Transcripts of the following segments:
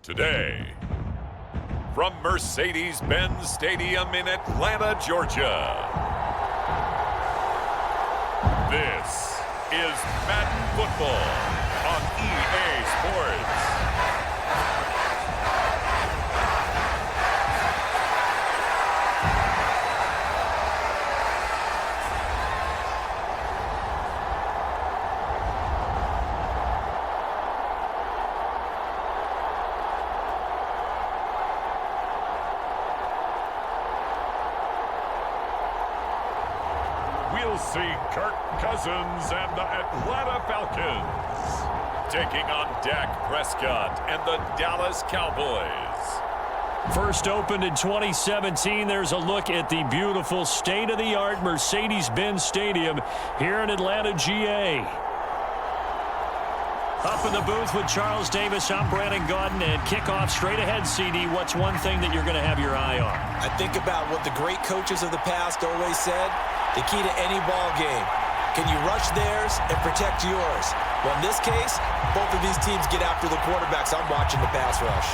Today, from Mercedes-Benz Stadium in Atlanta, Georgia, this is Madden Football on EA Sports. We'll see Kirk Cousins and the Atlanta Falcons taking on Dak Prescott and the Dallas Cowboys. First opened in 2017, there's a look at the beautiful state-of-the-art Mercedes-Benz Stadium here in Atlanta, GA. Up in the booth with Charles Davis, I'm Brandon Gaudin, and kickoff straight ahead, CD. What's one thing that you're going to have your eye on? I think about what the great coaches of the past always said. The key to any ball game. Can you rush theirs and protect yours? Well, in this case, both of these teams get after the quarterbacks. I'm watching the pass rush.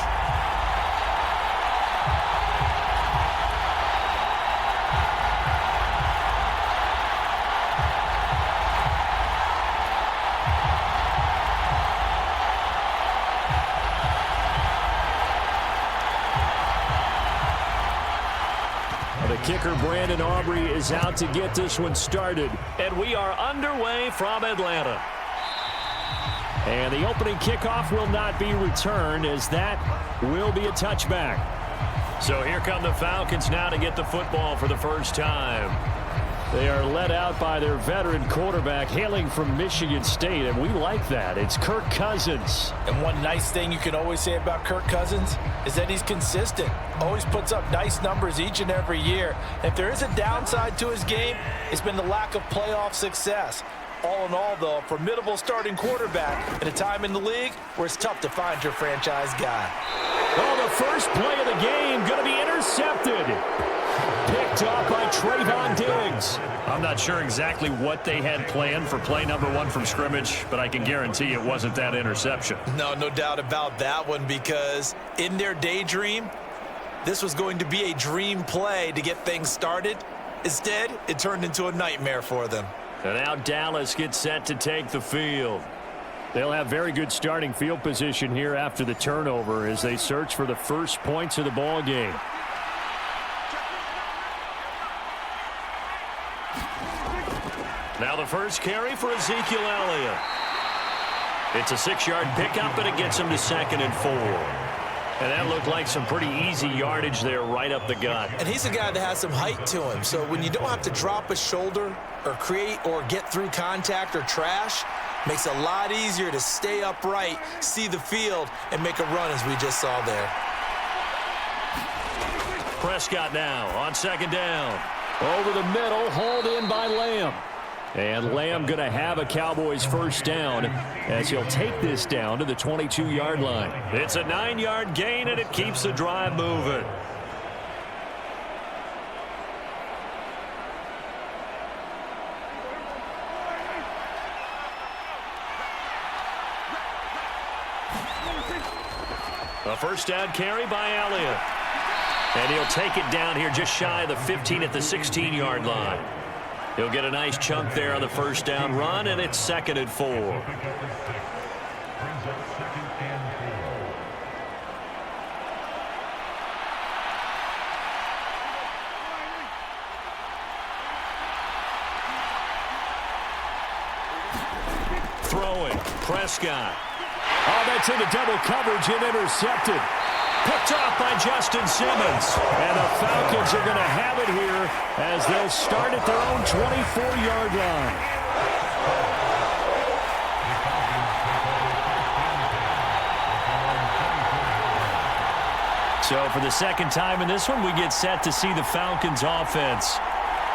The kicker, Brandon Aubrey, is out to get this one started. And we are underway from Atlanta. And the opening kickoff will not be returned, as that will be a touchback. So here come the Falcons now to get the football for the first time. They are led out by their veteran quarterback hailing from Michigan State, and we like that. It's Kirk Cousins. And one nice thing you can always say about Kirk Cousins is that he's consistent. Always puts up nice numbers each and every year. If there is a downside to his game, it's been the lack of playoff success. All in all, though, a formidable starting quarterback at a time in the league where it's tough to find your franchise guy. Oh, the first play of the game going to be intercepted. Picked off by Trayvon Diggs. I'm not sure exactly what they had planned for play number one from scrimmage, but I can guarantee it wasn't that interception. No doubt about that one, because in their daydream, this was going to be a dream play to get things started. Instead, it turned into a nightmare for them. And now Dallas gets set to take the field. They'll have very good starting field position here after the turnover as they search for the first points of the ball game. Now the first carry for Ezekiel Elliott. It's a 6-yard pickup, and it gets him to 2nd and 4. And that looked like some pretty easy yardage there right up the gut. And he's a guy that has some height to him. So when you don't have to drop a shoulder or create or get through contact or trash, makes it a lot easier to stay upright, see the field, and make a run as we just saw there. Prescott now on 2nd down. Over the middle, hauled in by Lamb. And Lamb going to have a Cowboys first down as he'll take this down to the 22-yard line. It's a 9-yard gain, and it keeps the drive moving. A first down carry by Elliott. And he'll take it down here just shy of the 15 at the 16-yard line. He'll get a nice chunk there on the first down run, and it's 2nd and 4. Throwing, Prescott. Oh, that's into double coverage and intercepted. Picked off by Justin Simmons. And the Falcons are going to have it here as they'll start at their own 24-yard line. So for the second time in this one, we get set to see the Falcons offense.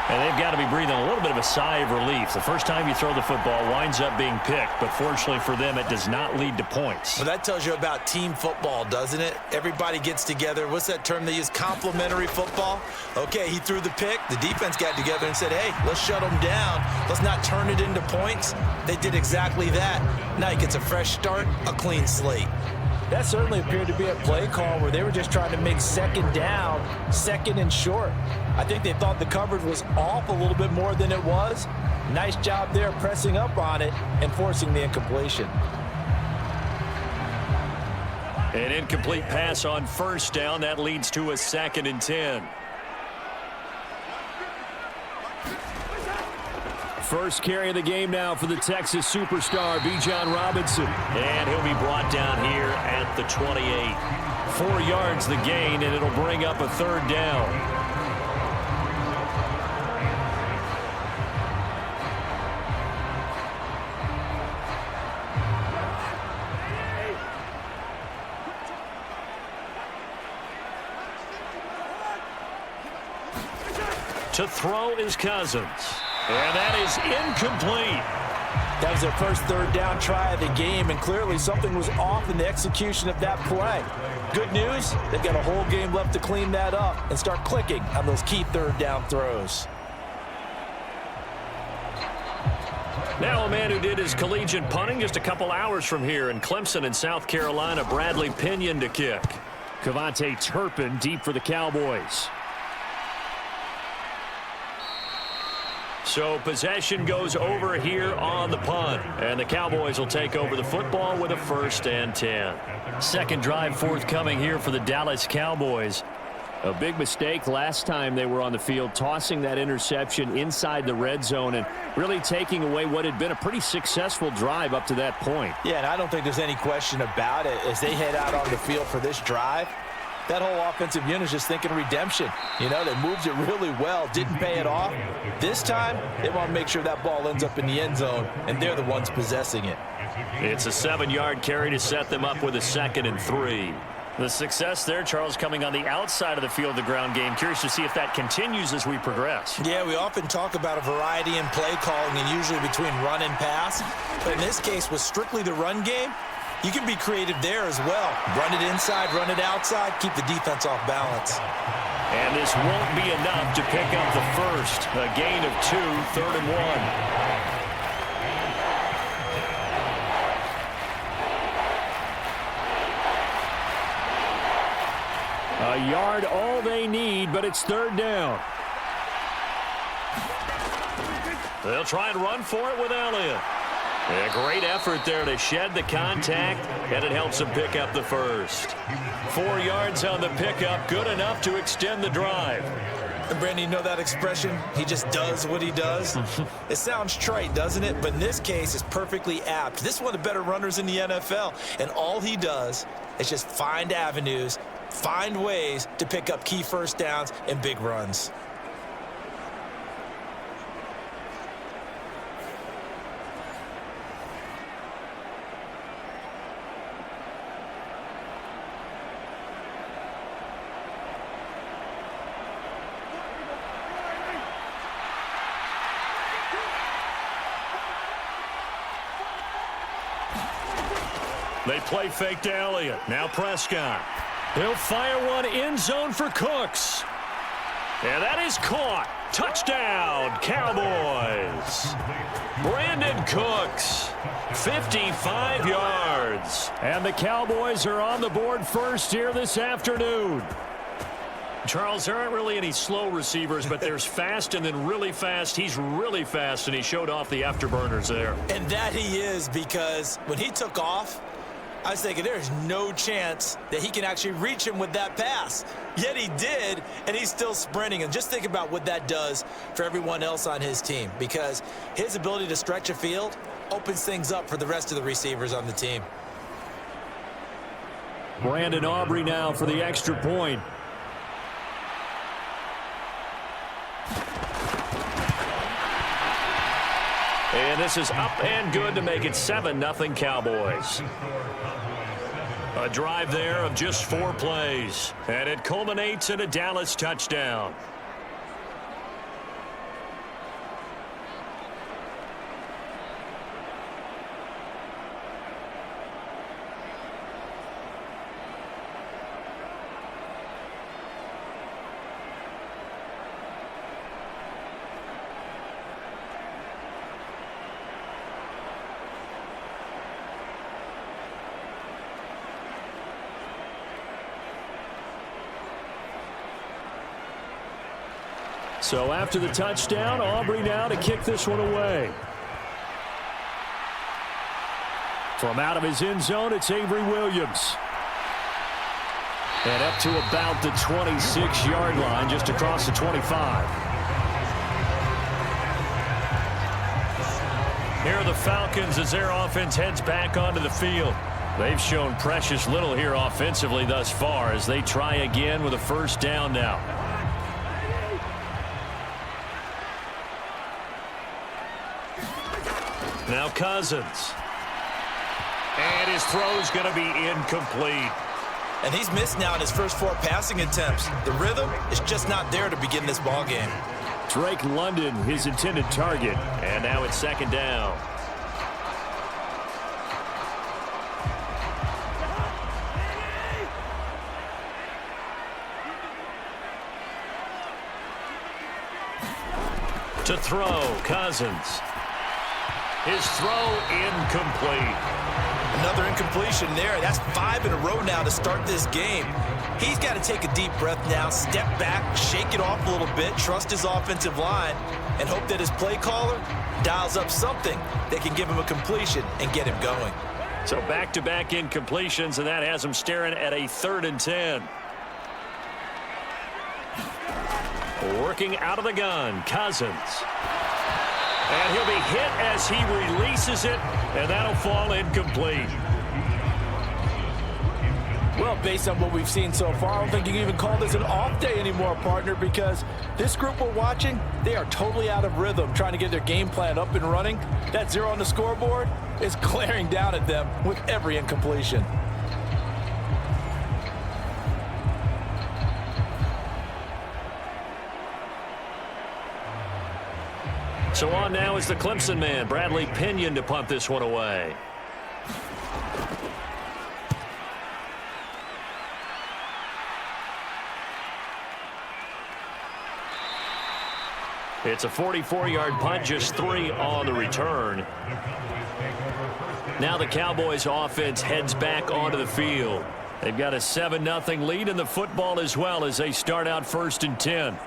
And they've got to be breathing a little bit of a sigh of relief. The first time you throw the football winds up being picked, but fortunately for them, it does not lead to points. Well, that tells you about team football, doesn't it? Everybody gets together. What's that term they use? Complementary football. Okay, he threw the pick. The defense got together and said, hey, let's shut them down. Let's not turn it into points. They did exactly that. Now he gets a fresh start, a clean slate. That certainly appeared to be a play call where they were just trying to make second down, second and short. I think they thought the coverage was off a little bit more than it was. Nice job there pressing up on it and forcing the incompletion. An incomplete pass on first down. That leads to a 2nd and 10. First carry of the game now for the Texas superstar, Bijan Robinson. And he'll be brought down here at the 28. 4 yards the gain, and it'll bring up a 3rd down. To throw is Cousins. And that is incomplete. That was their first 3rd down try of the game, and clearly something was off in the execution of that play. Good news, they've got a whole game left to clean that up and start clicking on those key 3rd down throws. Now a man who did his collegiate punting just a couple hours from here in Clemson in South Carolina, Bradley Pinion to kick. Kevontae Turpin deep for the Cowboys. So possession goes over here on the punt. And the Cowboys will take over the football with a 1st and 10. Second drive forthcoming here for the Dallas Cowboys. A big mistake last time they were on the field, tossing that interception inside the red zone and really taking away what had been a pretty successful drive up to that point. Yeah, and I don't think there's any question about it. As they head out on the field for this drive, that whole offensive unit is just thinking redemption. You know, they moved it really well, didn't pay it off. This time, they want to make sure that ball ends up in the end zone, and they're the ones possessing it. It's a 7-yard carry to set them up with a 2nd and 3. The success there, Charles, coming on the outside of the field, the ground game. Curious to see if that continues as we progress. Yeah, we often talk about a variety in play calling and usually between run and pass. But in this case, with strictly the run game, you can be creative there as well. Run it inside, run it outside, keep the defense off balance. And this won't be enough to pick up the first. A gain of 2, 3rd and 1. A yard all they need, but it's 3rd down. They'll try and run for it with Elliott. A great effort there to shed the contact, and it helps them pick up the first. 4 yards on the pickup, good enough to extend the drive. And Brandon, you know that expression? He just does what he does. It sounds trite, doesn't it? But in this case, it's perfectly apt. This is one of the better runners in the NFL, and all he does is just find avenues, find ways to pick up key 1st downs and big runs. They play fake to Elliott. Now Prescott. He'll fire one end zone for Cooks. And that is caught. Touchdown, Cowboys. Brandon Cooks, 55 yards. And the Cowboys are on the board first here this afternoon. Charles, there aren't really any slow receivers, but there's fast and then really fast. He's really fast, and he showed off the afterburners there. And that he is, because when he took off, I was thinking there's no chance that he can actually reach him with that pass. Yet he did, and he's still sprinting. And just think about what that does for everyone else on his team, because his ability to stretch a field opens things up for the rest of the receivers on the team. Brandon Aubrey now for the extra point. And this is up and good to make it 7-0 Cowboys. A drive there of just 4 plays. And it culminates in a Dallas touchdown. So after the touchdown, Aubrey now to kick this one away. From out of his end zone, it's Avery Williams. And up to about the 26-yard line, just across the 25. Here are the Falcons as their offense heads back onto the field. They've shown precious little here offensively thus far as they try again with a first down now. Now Cousins. And his throw's going to be incomplete. And he's missed now in his first 4 passing attempts. The rhythm is just not there to begin this ball game. Drake London, his intended target. And now it's second down. To throw, Cousins. His throw incomplete. Another incompletion there. That's 5 in a row now to start this game. He's got to take a deep breath now, step back, shake it off a little bit, trust his offensive line, and hope that his play caller dials up something that can give him a completion and get him going. So back-to-back incompletions, and that has him staring at a 3rd and 10. Working out of the gun, Cousins. And he'll be hit as he releases it, and that'll fall incomplete. Well, based on what we've seen so far, I don't think you can even call this an off day anymore, partner, because this group we're watching, they are totally out of rhythm, trying to get their game plan up and running. That 0 on the scoreboard is glaring down at them with every incompletion. So on now is the Clemson man, Bradley Pinion, to punt this one away. It's a 44-yard punt, just 3 on the return. Now the Cowboys offense heads back onto the field. They've got a 7-0 lead in the football as well as they start out 1st and 10.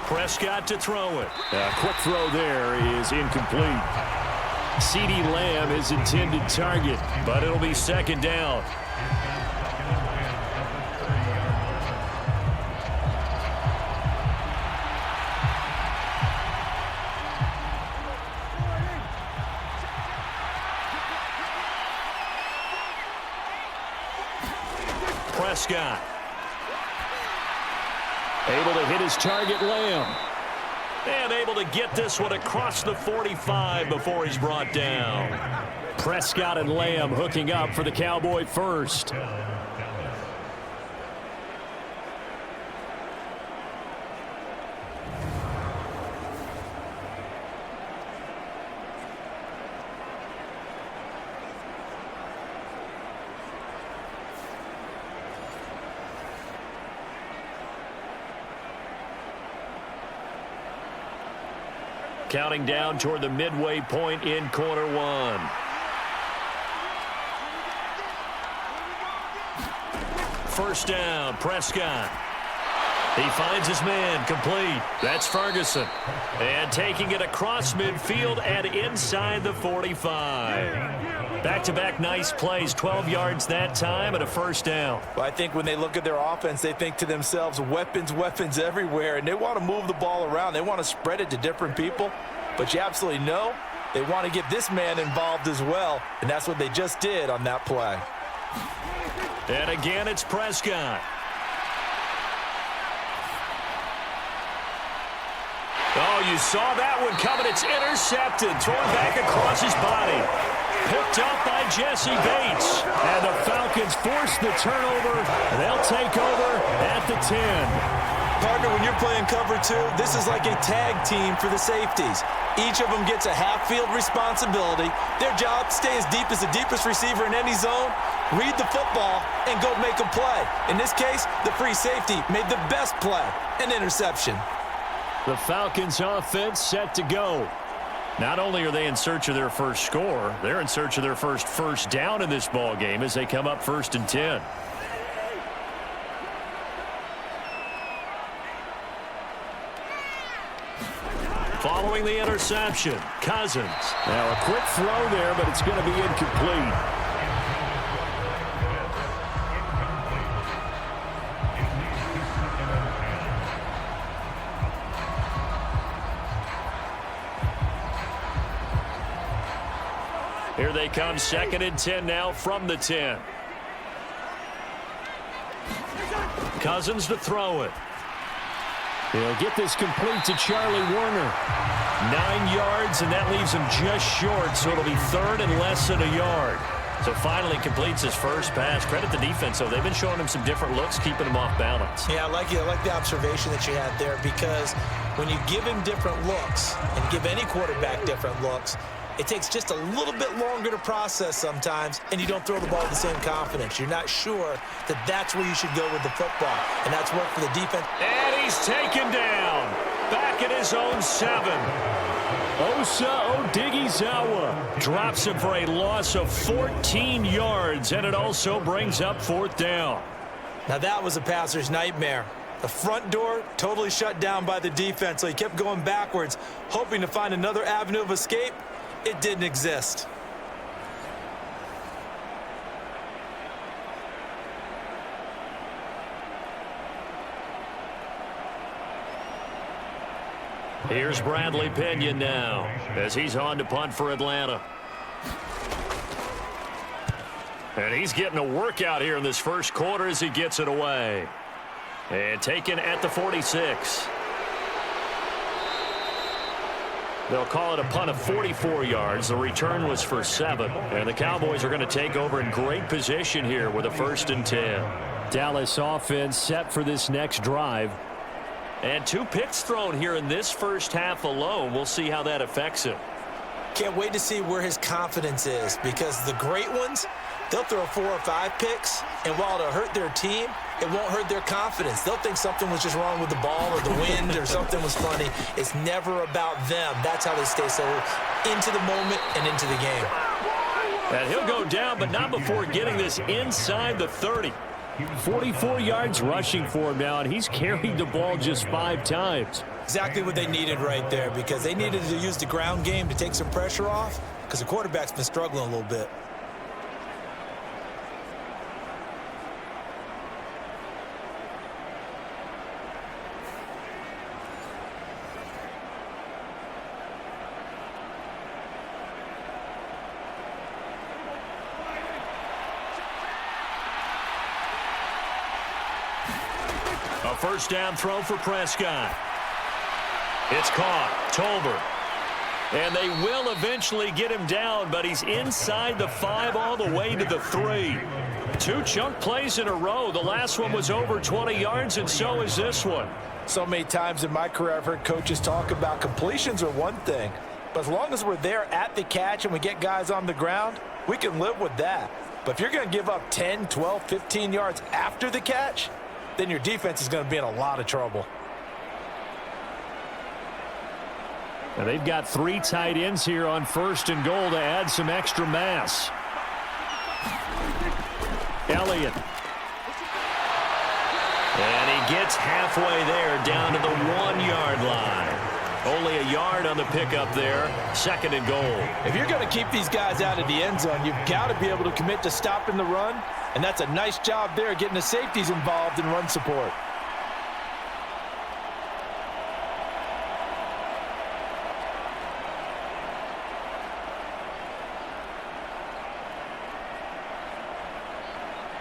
Prescott to throw it. A quick throw there is incomplete. CeeDee Lamb is intended target, but it'll be 2nd down. Prescott. Able to hit his target, Lamb. And able to get this one across the 45 before he's brought down. Prescott and Lamb hooking up for the Cowboy first. Counting down toward the midway point in quarter 1. First down, Prescott. He finds his man, complete. That's Ferguson. And taking it across midfield and inside the 45. Back-to-back nice plays, 12 yards that time and a first down. Well, I think when they look at their offense, they think to themselves, weapons, weapons everywhere, and they want to move the ball around. They want to spread it to different people, but you absolutely know they want to get this man involved as well, and that's what they just did on that play. And again, it's Prescott. Oh, you saw that one coming. It's intercepted, thrown back across his body. Picked up by Jesse Bates. And the Falcons force the turnover. They'll take over at the 10. Partner, when you're playing cover 2, this is like a tag team for the safeties. Each of them gets a half-field responsibility. Their job, stay as deep as the deepest receiver in any zone, read the football, and go make a play. In this case, the free safety made the best play, an interception. The Falcons offense set to go. Not only are they in search of their first score, they're in search of their first down in this ball game as they come up 1st and 10. Following the interception, Cousins. Now a quick throw there, but it's going to be incomplete. Here they come, 2nd and 10 now from the 10. Cousins to throw it. He'll get this complete to Charlie Warner. 9 yards, and that leaves him just short, so it'll be 3rd and less than a yard. So finally completes his first pass. Credit the defense, though. They've been showing him some different looks, keeping him off balance. Yeah, I like the observation that you had there, because when you give him different looks and give any quarterback different looks, it takes just a little bit longer to process sometimes, and you don't throw the ball with the same confidence. You're not sure that that's where you should go with the football, and that's work for the defense. And he's taken down. Back at his own 7. Osa Odighizuwa drops him for a loss of 14 yards, and it also brings up 4th down. Now that was a passer's nightmare. The front door totally shut down by the defense, so he kept going backwards, hoping to find another avenue of escape. It didn't exist. Here's Bradley Pinion now as he's on to punt for Atlanta. And he's getting a workout here in this first quarter as he gets it away. And taken at the 46. They'll call it a punt of 44 yards. The return was for 7. And the Cowboys are going to take over in great position here with a 1st and 10. Dallas offense set for this next drive. And 2 picks thrown here in this first half alone. We'll see how that affects him. Can't wait to see where his confidence is, because the great ones, they'll throw 4 or 5 picks, and while it'll hurt their team, it won't hurt their confidence. They'll think something was just wrong with the ball or the wind or something was funny. It's never about them. That's how they stay so into the moment and into the game. And he'll go down, but not before getting this inside the 30. 44 yards rushing for him now, and he's carried the ball just 5 times. Exactly what they needed right there, because they needed to use the ground game to take some pressure off, because the quarterback's been struggling a little bit. A first down throw for Prescott. It's caught. Tolbert. And they will eventually get him down, but he's inside the 5 all the way to the 3. 2 chunk plays in a row. The last one was over 20 yards, and so is this one. So many times in my career I've heard coaches talk about completions are one thing, but as long as we're there at the catch and we get guys on the ground, we can live with that. But if you're going to give up 10, 12, 15 yards after the catch, then your defense is going to be in a lot of trouble. Now they've got 3 tight ends here on 1st and goal to add some extra mass. Elliott. And he gets halfway there down to the 1-yard line. Only a yard on the pickup there. 2nd and goal. If you're going to keep these guys out of the end zone, you've got to be able to commit to stopping the run, and that's a nice job there getting the safeties involved in run support.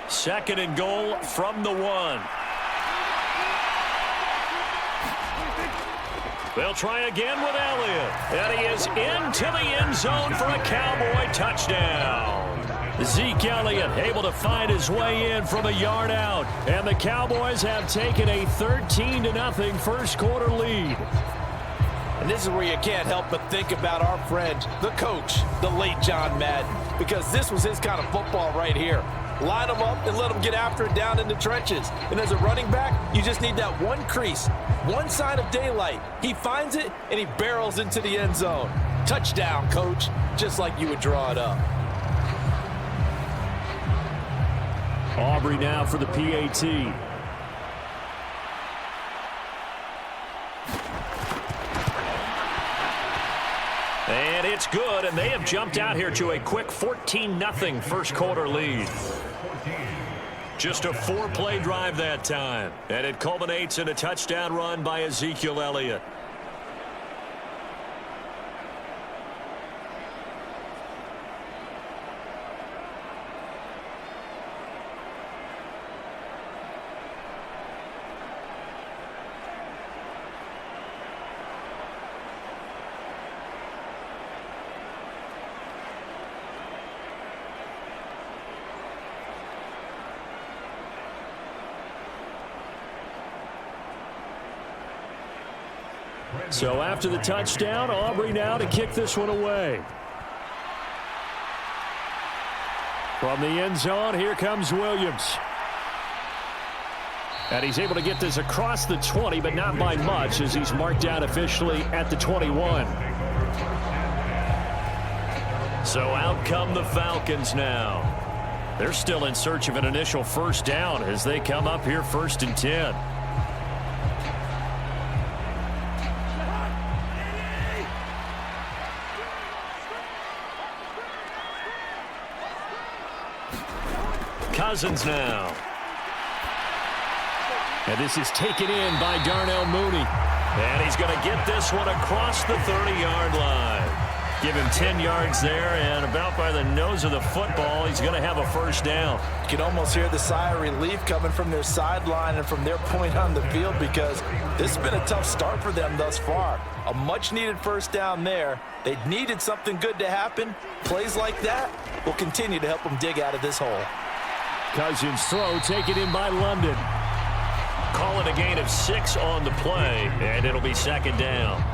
Second and goal from the 1. They'll try again with Elliott. And he is into the end zone for a Cowboy touchdown. Zeke Elliott able to find his way in from a yard out. And the Cowboys have taken a 13-0 first quarter lead. And this is where you can't help but think about our friend, the coach, the late John Madden, because this was his kind of football right here. Line them up and let them get after it down in the trenches. And as a running back, you just need that one crease, one sign of daylight. He finds it, and he barrels into the end zone. Touchdown, coach, just like you would draw it up. Aubrey now for the PAT. And it's good, and they have jumped out here to a quick 14-0 first quarter lead. Just a 4-play drive that time, and it culminates in a touchdown run by Ezekiel Elliott. So after the touchdown, Aubrey now to kick this one away. From the end zone, here comes Williams. And he's able to get this across the 20, but not by much, as he's marked down officially at the 21. So out come the Falcons now. They're still in search of an initial first down as they come up here 1st and 10. Cousins now. And this is taken in by Darnell Mooney. And he's going to get this one across the 30-yard line. Give him 10 yards there, and about by the nose of the football, he's going to have a first down. You can almost hear the sigh of relief coming from their sideline and from their point on the field, because this has been a tough start for them thus far. A much-needed first down there. They needed something good to happen. Plays like that will continue to help them dig out of this hole. Cousins throw taken in by London. Call it a gain of 6 on the play, and it'll be 2nd down.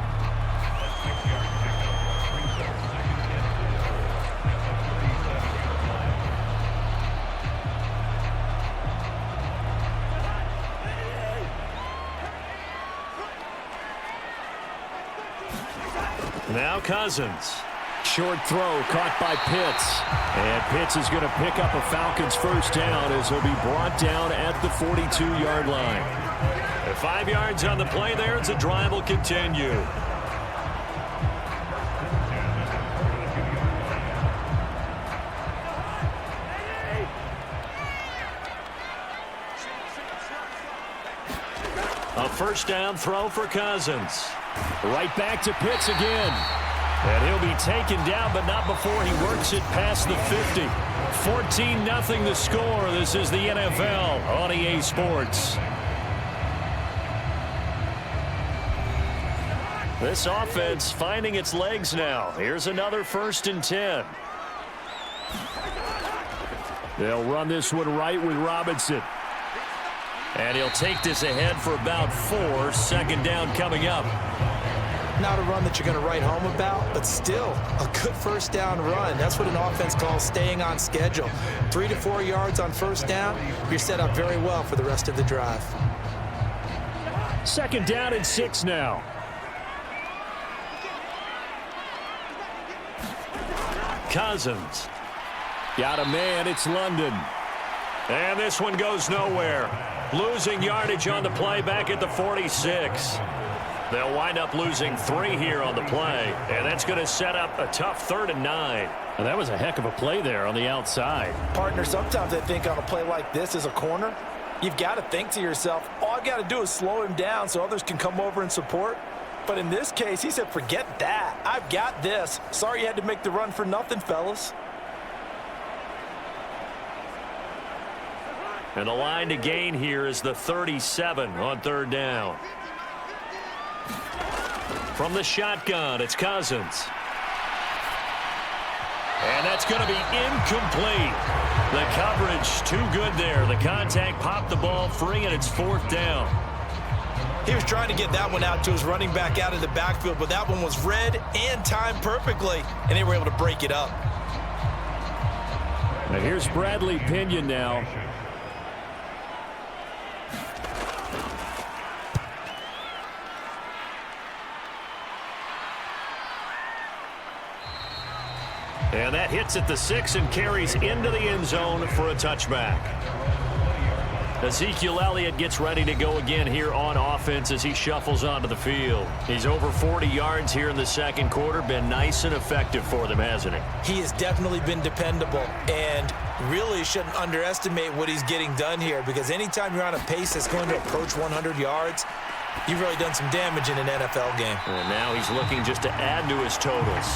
Now Cousins. Short throw caught by Pitts. And Pitts is going to pick up a Falcons first down as he'll be brought down at the 42-yard line. And 5 yards on the play there as the drive will continue. A first down throw for Cousins. Right back to Pitts again. And he'll be taken down, but not before he works it past the 50. 14-0 the score. This is the NFL on EA Sports. This offense finding its legs now. Here's another 1st and 10. They'll run this one right with Robinson. And he'll take this ahead for about 4. 2nd down coming up. Not a run that you're going to write home about, but still a good first down run. That's what an offense calls staying on schedule. 3 to 4 yards on first down, you're set up very well for the rest of the drive. 2nd down and 6 now. Cousins. Got a man, it's London. And this one goes nowhere. Losing yardage on the play back at the 46. They'll wind up losing 3 here on the play, and that's going to set up a tough 3rd and 9. And that was a heck of a play there on the outside. Partner, sometimes I think on a play like this as a corner, you've got to think to yourself, all I've got to do is slow him down so others can come over and support. But in this case, he said, forget that. I've got this. Sorry you had to make the run for nothing, fellas. And the line to gain here is the 37 on 3rd down. From the shotgun, it's Cousins. And that's going to be incomplete. The coverage too good there. The contact popped the ball free, and it's 4th down. He was trying to get that one out to his running back out of the backfield, but that one was read and timed perfectly, and they were able to break it up. Now here's Bradley Pinion now. And that hits at the 6 and carries into the end zone for a touchback. Ezekiel Elliott gets ready to go again here on offense as he shuffles onto the field. He's over 40 yards here in the second quarter. Been nice and effective for them, hasn't he? He has definitely been dependable, and really shouldn't underestimate what he's getting done here, because anytime you're on a pace that's going to approach 100 yards, you've really done some damage in an NFL game. And now he's looking just to add to his totals.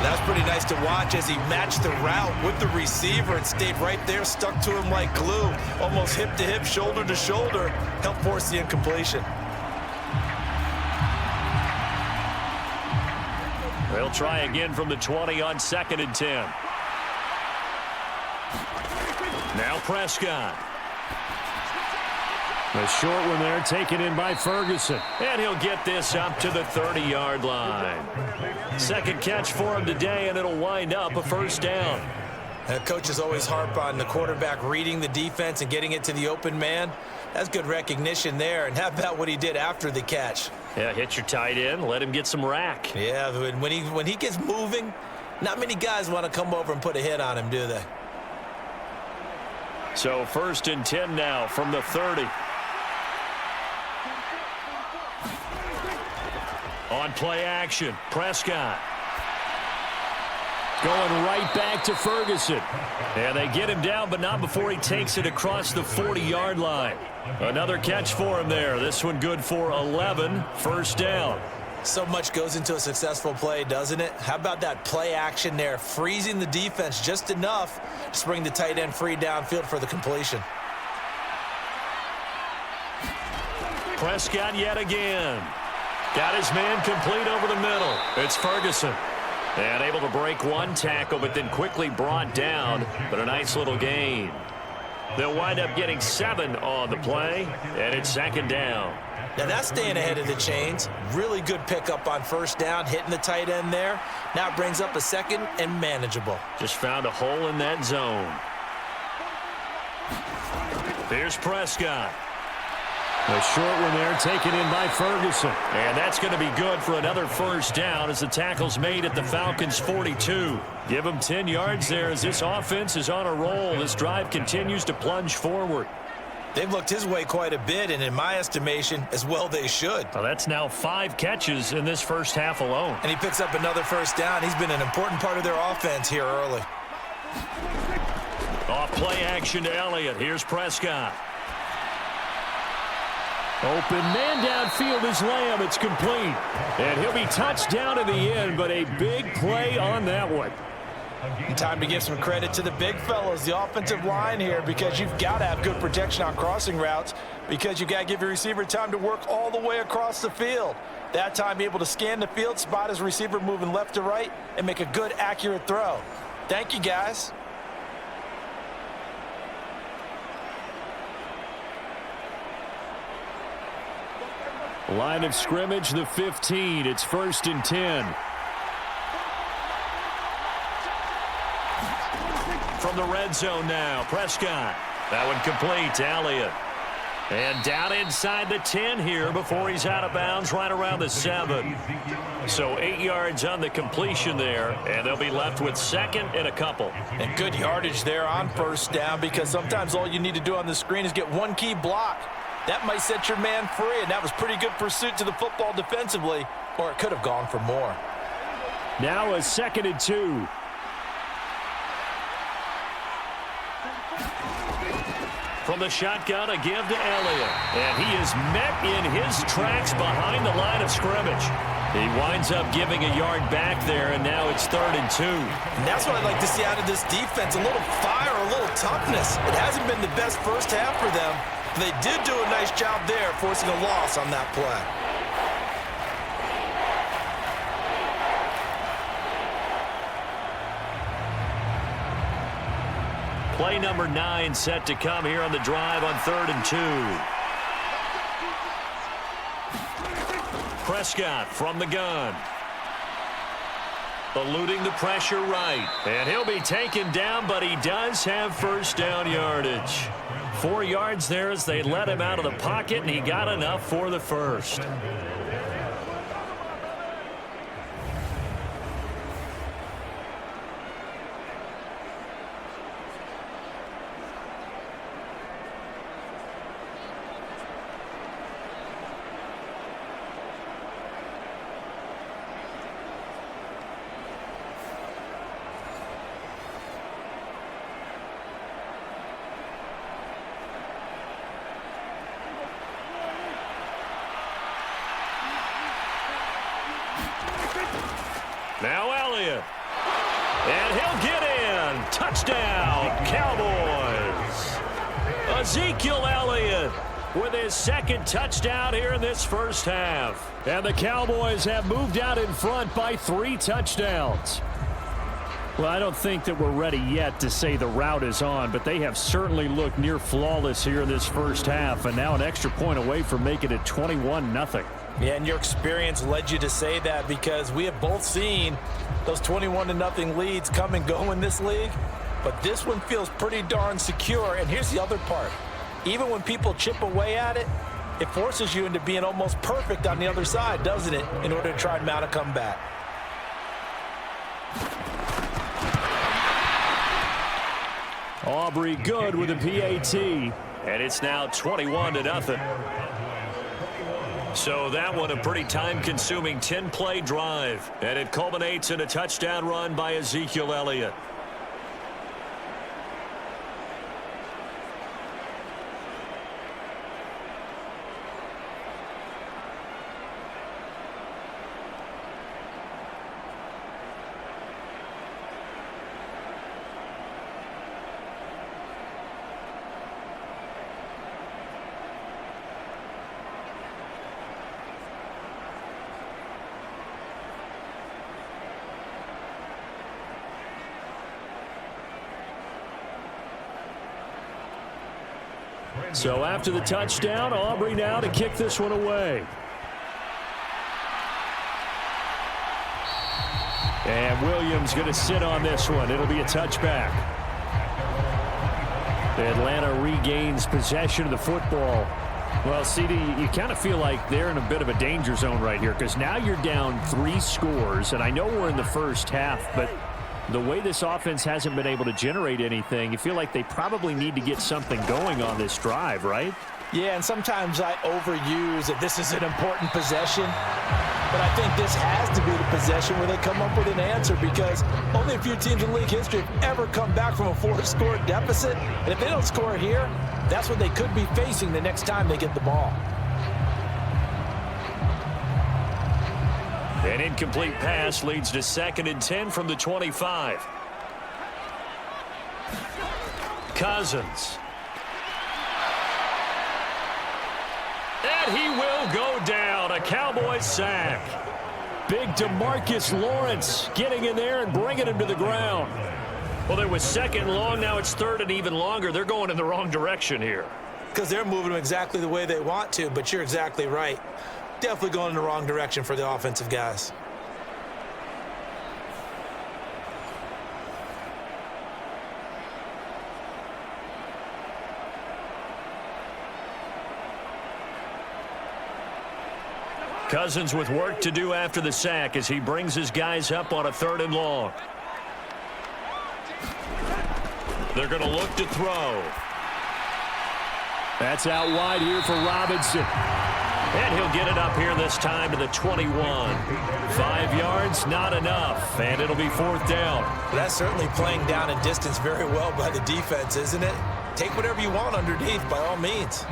That's pretty nice to watch as he matched the route with the receiver and stayed right there, stuck to him like glue, almost hip to hip, shoulder to shoulder, helped force the incompletion. They'll try again from the 20 on 2nd and 10. Now Prescott. The short one there taken in by Ferguson. And he'll get this up to the 30-yard line. Second catch for him today, and it'll wind up a first down. Coaches always harp on the quarterback reading the defense and getting it to the open man. That's good recognition there. And how about what he did after the catch? Yeah, hit your tight end, let him get some rack. Yeah, when he gets moving, not many guys want to come over and put a hit on him, do they? So 1st and 10 now from the 30. On play action, Prescott. Going right back to Ferguson. And they get him down, but not before he takes it across the 40-yard line. Another catch for him there. This one good for 11, first down. So much goes into a successful play, doesn't it? How about that play action there, freezing the defense just enough to bring the tight end free downfield for the completion. Prescott yet again. Got his man complete over the middle. It's Ferguson. And able to break one tackle, but then quickly brought down. But a nice little gain. They'll wind up getting 7 on the play, and it's 2nd down. Now that's staying ahead of the chains. Really good pickup on first down, hitting the tight end there. Now it brings up a 2nd and manageable. Just found a hole in that zone. Here's Prescott. A short one there taken in by Ferguson. And that's going to be good for another first down as the tackle's made at the Falcons' 42. Give them 10 yards there as this offense is on a roll. This drive continues to plunge forward. They've looked his way quite a bit, and in my estimation, as well they should. Well, that's now 5 catches in this first half alone. And he picks up another first down. He's been an important part of their offense here early. Off play action to Elliott. Here's Prescott. Open man downfield is Lamb. It's complete. And he'll be touched down in the end, but a big play on that one. Time to give some credit to the big fellas, the offensive line here, because you've got to have good protection on crossing routes, because you've got to give your receiver time to work all the way across the field. That time able to scan the field, spot his receiver moving left to right, and make a good, accurate throw. Thank you, guys. Line of scrimmage, the 15. It's 1st and 10. From the red zone now, Prescott. That one complete to Elliott. And down inside the 10 here before he's out of bounds right around the 7. So 8 yards on the completion there, and they'll be left with 2nd and a couple. And good yardage there on first down, because sometimes all you need to do on the screen is get one key block. That might set your man free, and that was pretty good pursuit to the football defensively, or it could have gone for more. Now a 2nd and 2. From the shotgun, a give to Elliott. And he is met in his tracks behind the line of scrimmage. He winds up giving a yard back there, and now it's 3rd and 2. And that's what I'd like to see out of this defense, a little fire, a little toughness. It hasn't been the best first half for them. They did do a nice job there, forcing a loss on that play. Play number 9 set to come here on the drive on 3rd and 2. Prescott from the gun. Eluding the pressure right. And he'll be taken down, but he does have first down yardage. 4 yards there as they let him out of the pocket, and he got enough for the first. Elliott. And he'll get in. Touchdown, Cowboys. Ezekiel Elliott with his second touchdown here in this first half. And the Cowboys have moved out in front by 3 touchdowns. Well, I don't think that we're ready yet to say the route is on, but they have certainly looked near flawless here in this first half, and now an extra point away from making it 21-0. Yeah, and your experience led you to say that, because we have both seen those 21-0 leads come and go in this league, but this one feels pretty darn secure. And here's the other part. Even when people chip away at it, it forces you into being almost perfect on the other side, doesn't it, in order to try and mount a comeback. Aubrey good with a PAT, and it's now 21-0. So that one a pretty time-consuming 10-play drive, and it culminates in a touchdown run by Ezekiel Elliott. So after the touchdown, Aubrey now to kick this one away. And Williams going to sit on this one. It'll be a touchback. Atlanta regains possession of the football. Well, CD, you kind of feel like they're in a bit of a danger zone right here, because now you're down 3 scores, and I know we're in the first half, but the way this offense hasn't been able to generate anything, you feel like they probably need to get something going on this drive, right? Yeah, and sometimes I overuse that this is an important possession, but I think this has to be the possession where they come up with an answer, because only a few teams in league history have ever come back from a 4-score deficit, and if they don't score here, that's what they could be facing the next time they get the ball. An incomplete pass leads to 2nd and 10 from the 25. Cousins. And he will go down. A Cowboys sack. Big DeMarcus Lawrence getting in there and bringing him to the ground. Well, there was 2nd and long. Now it's 3rd and even longer. They're going in the wrong direction here. Because they're moving them exactly the way they want to, but you're exactly right. Definitely going in the wrong direction for the offensive guys. Cousins with work to do after the sack as he brings his guys up on a 3rd and long. They're going to look to throw. That's out wide here for Robinson. And he'll get it up here this time to the 21. 5 yards, not enough, and it'll be 4th down. That's certainly playing down and distance very well by the defense, isn't it? Take whatever you want underneath, by all means.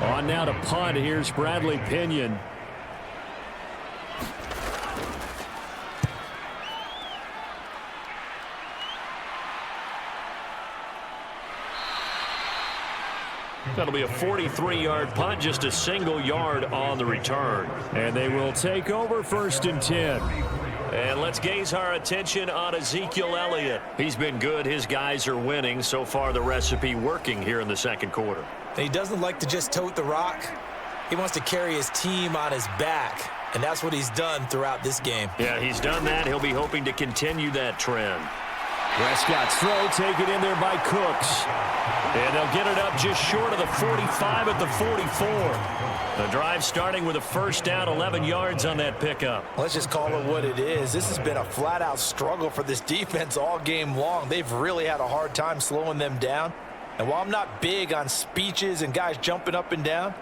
On now to punt. Here's Bradley Pinion. That'll be a 43-yard punt, just a single yard on the return. And they will take over 1st and 10. And let's gaze our attention on Ezekiel Elliott. He's been good. His guys are winning. So far, the recipe working here in the 2nd quarter. And he doesn't like to just tote the rock. He wants to carry his team on his back, and that's what he's done throughout this game. Yeah, he's done that. He'll be hoping to continue that trend. Prescott's throw taken in there by Cooks. And they'll get it up just short of the 45 at the 44. The drive starting with a 1st down, 11 yards on that pickup. Let's just call it what it is. This has been a flat-out struggle for this defense all game long. They've really had a hard time slowing them down. And while I'm not big on speeches and guys jumping up and down,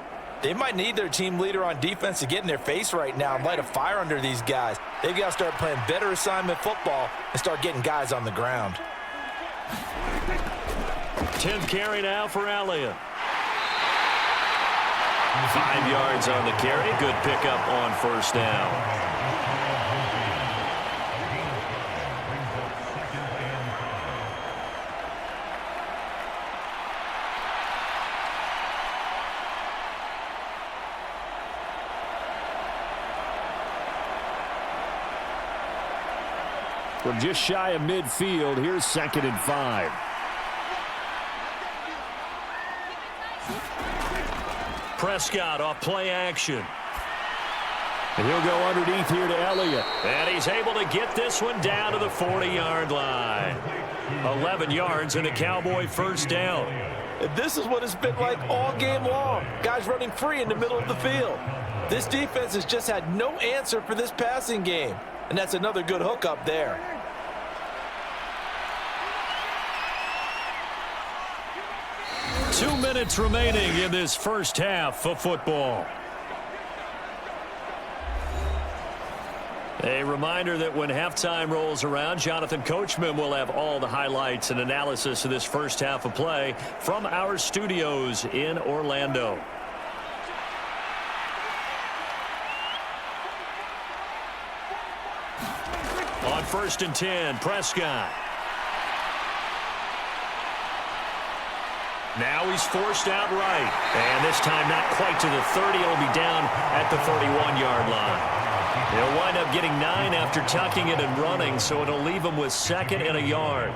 They might need their team leader on defense to get in their face right now and light a fire under these guys. They've got to start playing better assignment football and start getting guys on the ground. 10th carry now for Elliott. 5 yards on the carry. Good pickup on first down. From just shy of midfield, here's 2nd and 5. Prescott off play action. And he'll go underneath here to Elliott. And he's able to get this one down to the 40-yard line. 11 yards and a Cowboy first down. This is what it's been like all game long. Guys running free in the middle of the field. This defense has just had no answer for this passing game. And that's another good hook up there. Two minutes remaining in this first half of football. A reminder that when halftime rolls around, Jonathan Coachman will have all the highlights and analysis of this first half of play from our studios in Orlando. On 1st and 10, Prescott. Now he's forced out right. And this time not quite to the 30. It'll be down at the 31-yard line. He'll wind up getting 9 after tucking it and running, so it'll leave him with 2nd and a yard.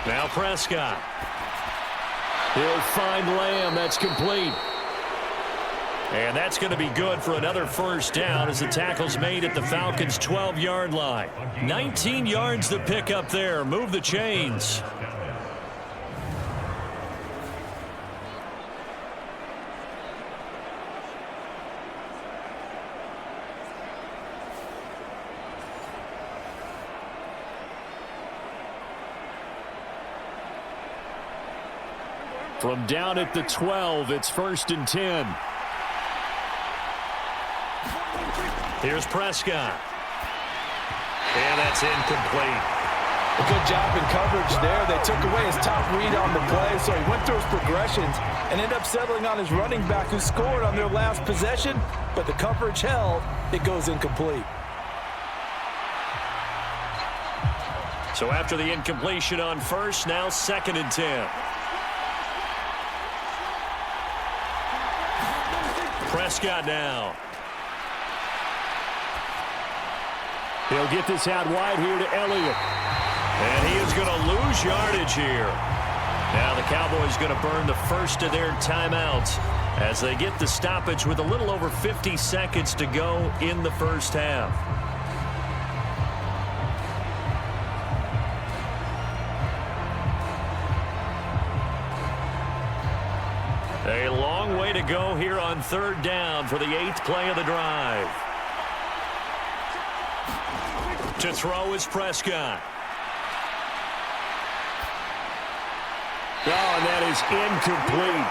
Now Prescott. He'll find Lamb. That's complete. And that's going to be good for another first down as the tackle's made at the Falcons' 12-yard line. 19 yards to pick up there. Move the chains. From down at the 12, it's 1st and 10. Here's Prescott. And that's incomplete. A good job in coverage there. They took away his top read on the play, so he went through his progressions and ended up settling on his running back who scored on their last possession, but the coverage held. It goes incomplete. So after the incompletion on first, now 2nd and 10. Prescott now. He'll get this out wide here to Elliott. And he is going to lose yardage here. Now the Cowboys going to burn the first of their timeouts as they get the stoppage with a little over 50 seconds to go in the first half. A long way to go here on 3rd down for the 8th play of the drive. To throw is Prescott. Oh, and that is incomplete.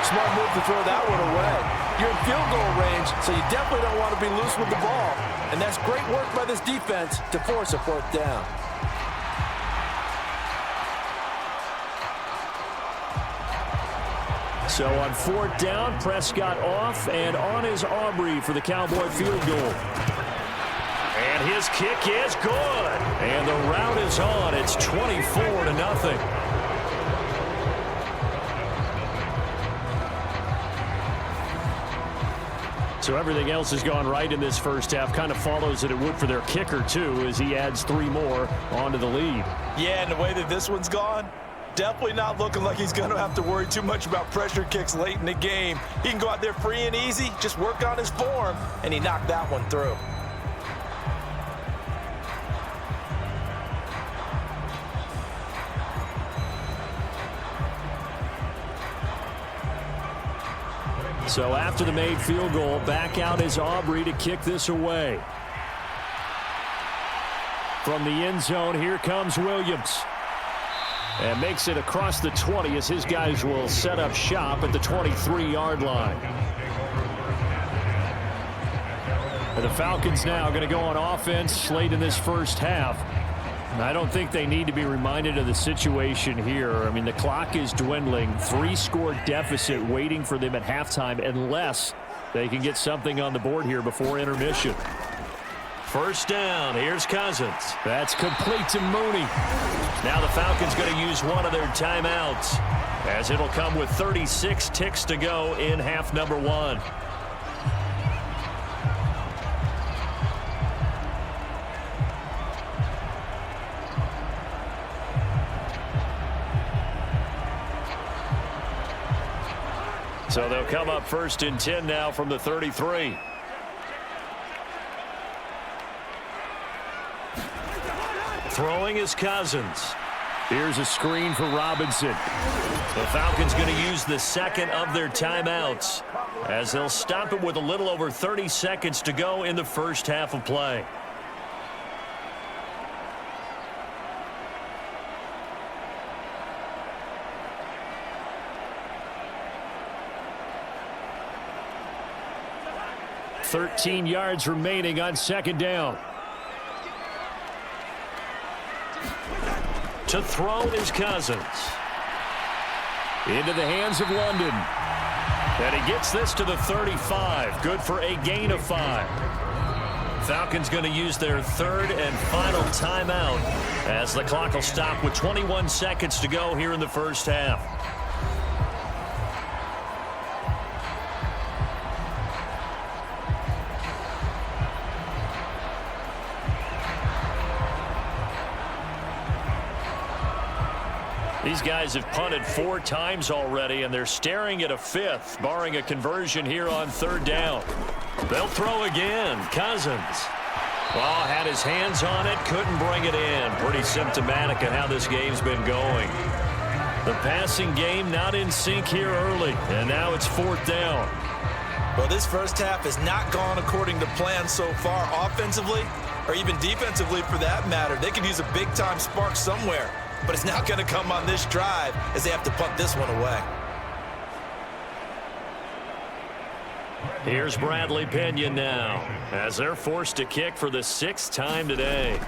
Smart move to throw that one away. You're in field goal range, so you definitely don't want to be loose with the ball. And that's great work by this defense to force a 4th down. So on 4th down, Prescott off, and on is Aubrey for the Cowboy field goal. And his kick is good. And the route is on. It's 24-0. So everything else has gone right in this first half. Kind of follows that it would for their kicker, too, as he adds 3 more onto the lead. Yeah, and the way that this one's gone, definitely not looking like he's going to have to worry too much about pressure kicks late in the game. He can go out there free and easy, just work on his form, and he knocked that one through. So after the made field goal, back out is Aubrey to kick this away. From the end zone, here comes Williams. And makes it across the 20 as his guys will set up shop at the 23-yard line. And the Falcons now going to go on offense late in this first half. I don't think they need to be reminded of the situation here. I mean, the clock is dwindling. 3-score deficit waiting for them at halftime unless they can get something on the board here before intermission. First down. Here's Cousins. That's complete to Mooney. Now the Falcons going to use one of their timeouts as it'll come with 36 ticks to go in half number 1. So they'll come up first and 10 now from the 33. Throwing is Cousins. Here's a screen for Robinson. The Falcons going to use the second of their timeouts as they'll stop it with a little over 30 seconds to go in the first half of play. .13 yards remaining on second down. To throw is Cousins. Into the hands of London. And he gets this to the 35. Good for a gain of 5. Falcons going to use their third and final timeout as the clock will stop with 21 seconds to go here in the first half. These guys have punted 4 times already, and they're staring at a 5th, barring a conversion here on third down. They'll throw again. Cousins. Well, had his hands on it, couldn't bring it in. Pretty symptomatic of how this game's been going. The passing game not in sync here early, and now it's 4th down. Well, this first half has not gone according to plan so far offensively, or even defensively for that matter. They could use a big-time spark somewhere. But it's not going to come on this drive as they have to punt this one away. Here's Bradley Pinion now as they're forced to kick for the 6th time today.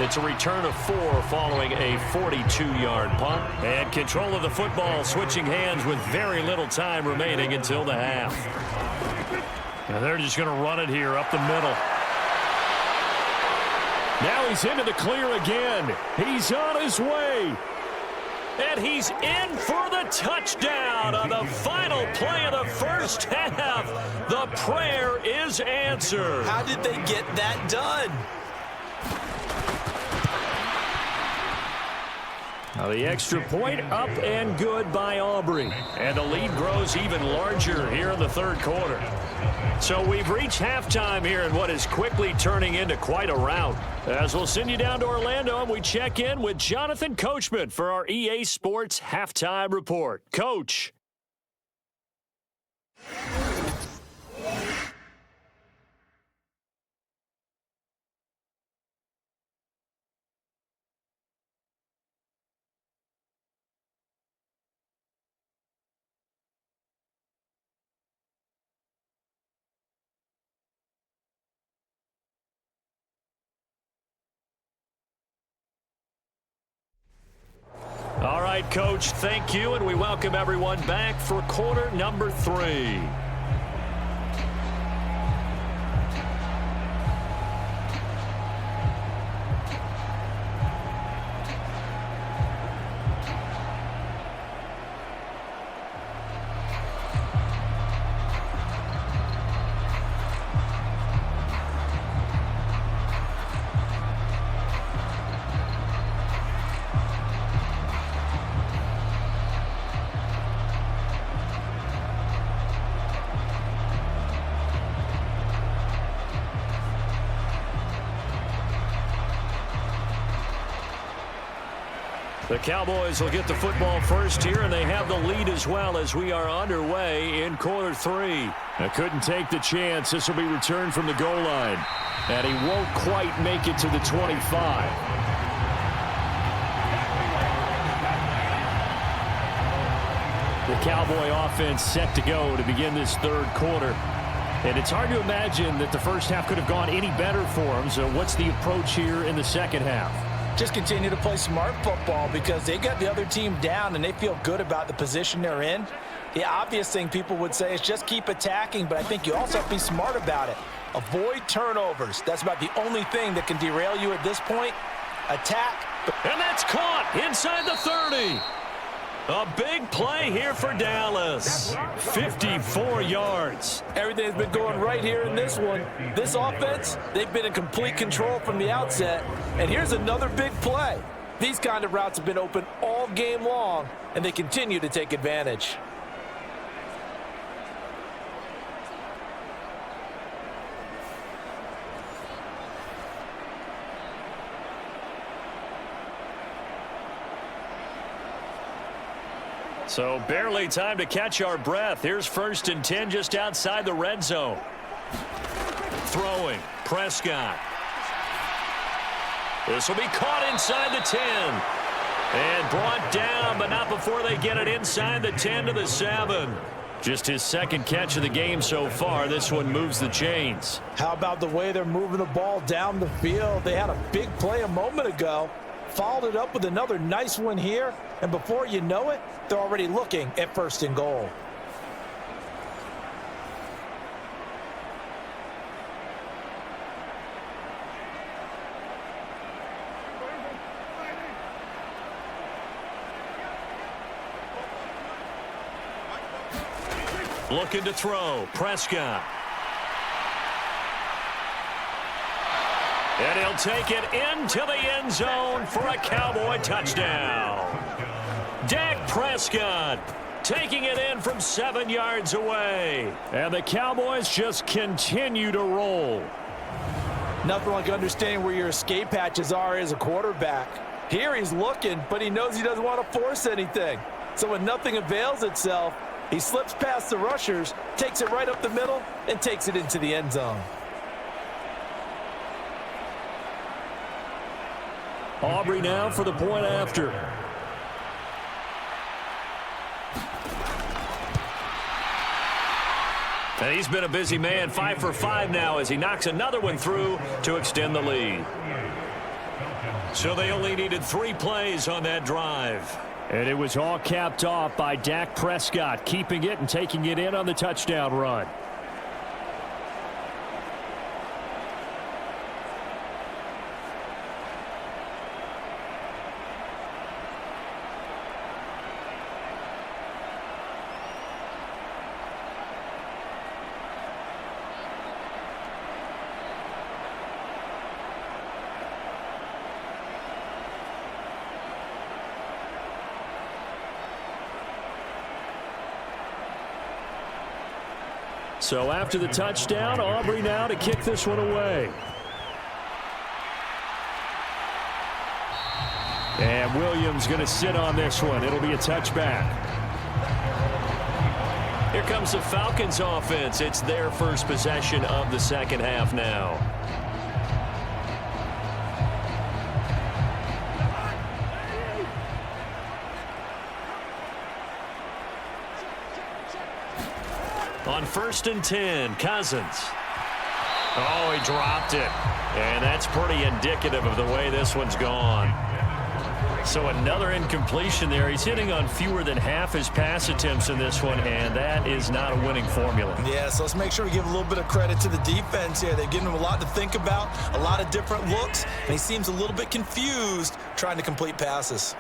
It's a return of 4 following a 42-yard punt. And control of the football switching hands with very little time remaining until the half. And they're just going to run it here up the middle. Now he's into the clear again. He's on his way. And he's in for the touchdown on the final play of the first half. The prayer is answered. How did they get that done? Now the extra point up and good by Aubrey. And the lead grows even larger here in the third quarter. So we've reached halftime here in what is quickly turning into quite a rout. As we'll send you down to Orlando and we check in with Jonathan Coachman for our EA Sports Halftime Report. Coach. All right, Coach, thank you, and we welcome everyone back for quarter number 3. The Cowboys will get the football first here, and they have the lead as well as we are underway in quarter 3. Couldn't take the chance. This will be returned from the goal line. And he won't quite make it to the 25. The Cowboy offense set to go to begin this third quarter. And it's hard to imagine that the first half could have gone any better for them. So what's the approach here in the second half? Just continue to play smart football because they got the other team down and they feel good about the position they're in. The obvious thing people would say is just keep attacking, but I think you also have to be smart about it. Avoid turnovers. That's about the only thing that can derail you at this point. Attack. And that's caught inside the 30. A big play here for Dallas. 54 yards. Everything's been going right here in this one. This offense, they've been in complete control from the outset. And here's another big play. These kind of routes have been open all game long, and they continue to take advantage. So barely time to catch our breath. Here's 1st and 10 just outside the red zone. Throwing. Prescott. This will be caught inside the 10. And brought down, but not before they get it inside the 10 to the 7. Just his second catch of the game so far. This one moves the chains. How about the way they're moving the ball down the field? They had a big play a moment ago. Followed it up with another nice one here. And before you know it, they're already looking at 1st and goal. Looking to throw. Prescott. And he'll take it into the end zone for a Cowboy touchdown. Dak Prescott taking it in from 7 yards away. And the Cowboys just continue to roll. Nothing like understanding where your escape hatches are as a quarterback. Here he's looking, but he knows he doesn't want to force anything. So when nothing avails itself, he slips past the rushers, takes it right up the middle, and takes it into the end zone. Aubrey now for the point after. And he's been a busy man, 5 for 5 now as he knocks another one through to extend the lead. So they only needed 3 plays on that drive. And it was all capped off by Dak Prescott, keeping it and taking it in on the touchdown run. So after the touchdown, Aubrey now to kick this one away. And Williams going to sit on this one. It'll be a touchback. Here comes the Falcons offense. It's their first possession of the second half now. On 1st and 10, Cousins. Oh, he dropped it. And that's pretty indicative of the way this one's gone. So another incompletion there. He's hitting on fewer than half his pass attempts in this one, and that is not a winning formula. Yeah, so let's make sure we give a little bit of credit to the defense here. They've given him a lot to think about, a lot of different looks, and he seems a little bit confused trying to complete passes.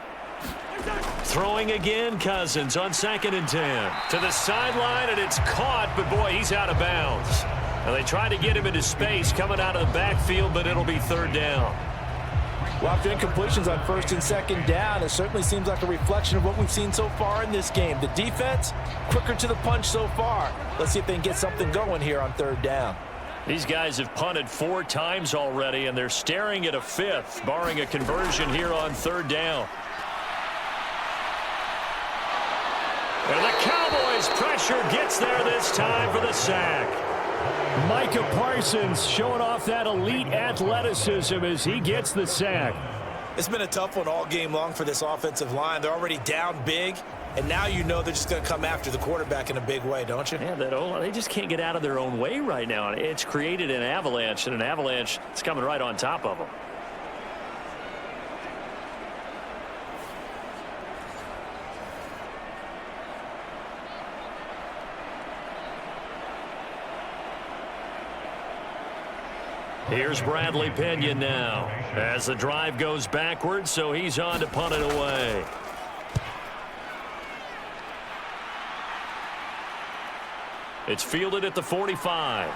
Throwing again, Cousins on 2nd and 10. To the sideline, and it's caught, but boy, he's out of bounds. Now they try to get him into space coming out of the backfield, but it'll be 3rd down. Well, after incompletions on 1st and 2nd down, it certainly seems like a reflection of what we've seen so far in this game. The defense, quicker to the punch so far. Let's see if they can get something going here on 3rd down. These guys have punted 4 times already, and they're staring at a 5th, barring a conversion here on 3rd down. As pressure gets there this time for the sack. Micah Parsons showing off that elite athleticism as he gets the sack. It's been a tough one all game long for this offensive line. They're already down big, and now you know they're just going to come after the quarterback in a big way, don't you? Yeah, they just can't get out of their own way right now. It's created an avalanche, and an avalanche is coming right on top of them. Here's Bradley Pinion now as the drive goes backwards, so he's on to punt it away. It's fielded at the 45.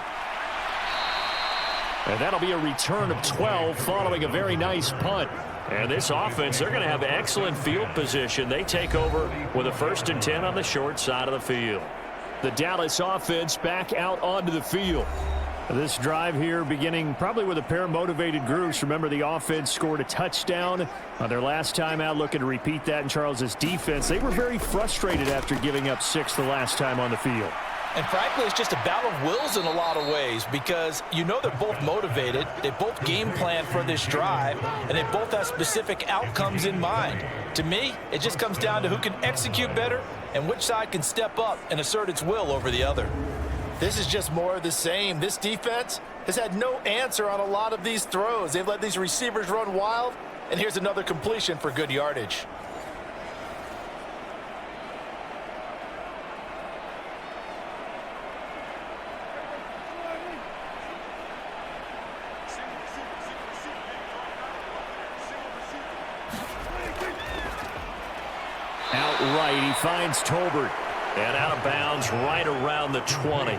And that'll be a return of 12 following a very nice punt. And this offense, they're going to have excellent field position. They take over with a 1st and 10 on the short side of the field. The Dallas offense back out onto the field. This drive here beginning probably with a pair of motivated groups. Remember, the offense scored a touchdown on their last time out, looking to repeat that in Charles's defense. They were very frustrated after giving up 6 the last time on the field. And frankly, it's just a battle of wills in a lot of ways because you know they're both motivated. They both game plan for this drive, and they both have specific outcomes in mind. To me, it just comes down to who can execute better and which side can step up and assert its will over the other. This is just more of the same. This defense has had no answer on a lot of these throws. They've let these receivers run wild, and here's another completion for good yardage. Outright, he finds Tolbert. And out of bounds right around the 20.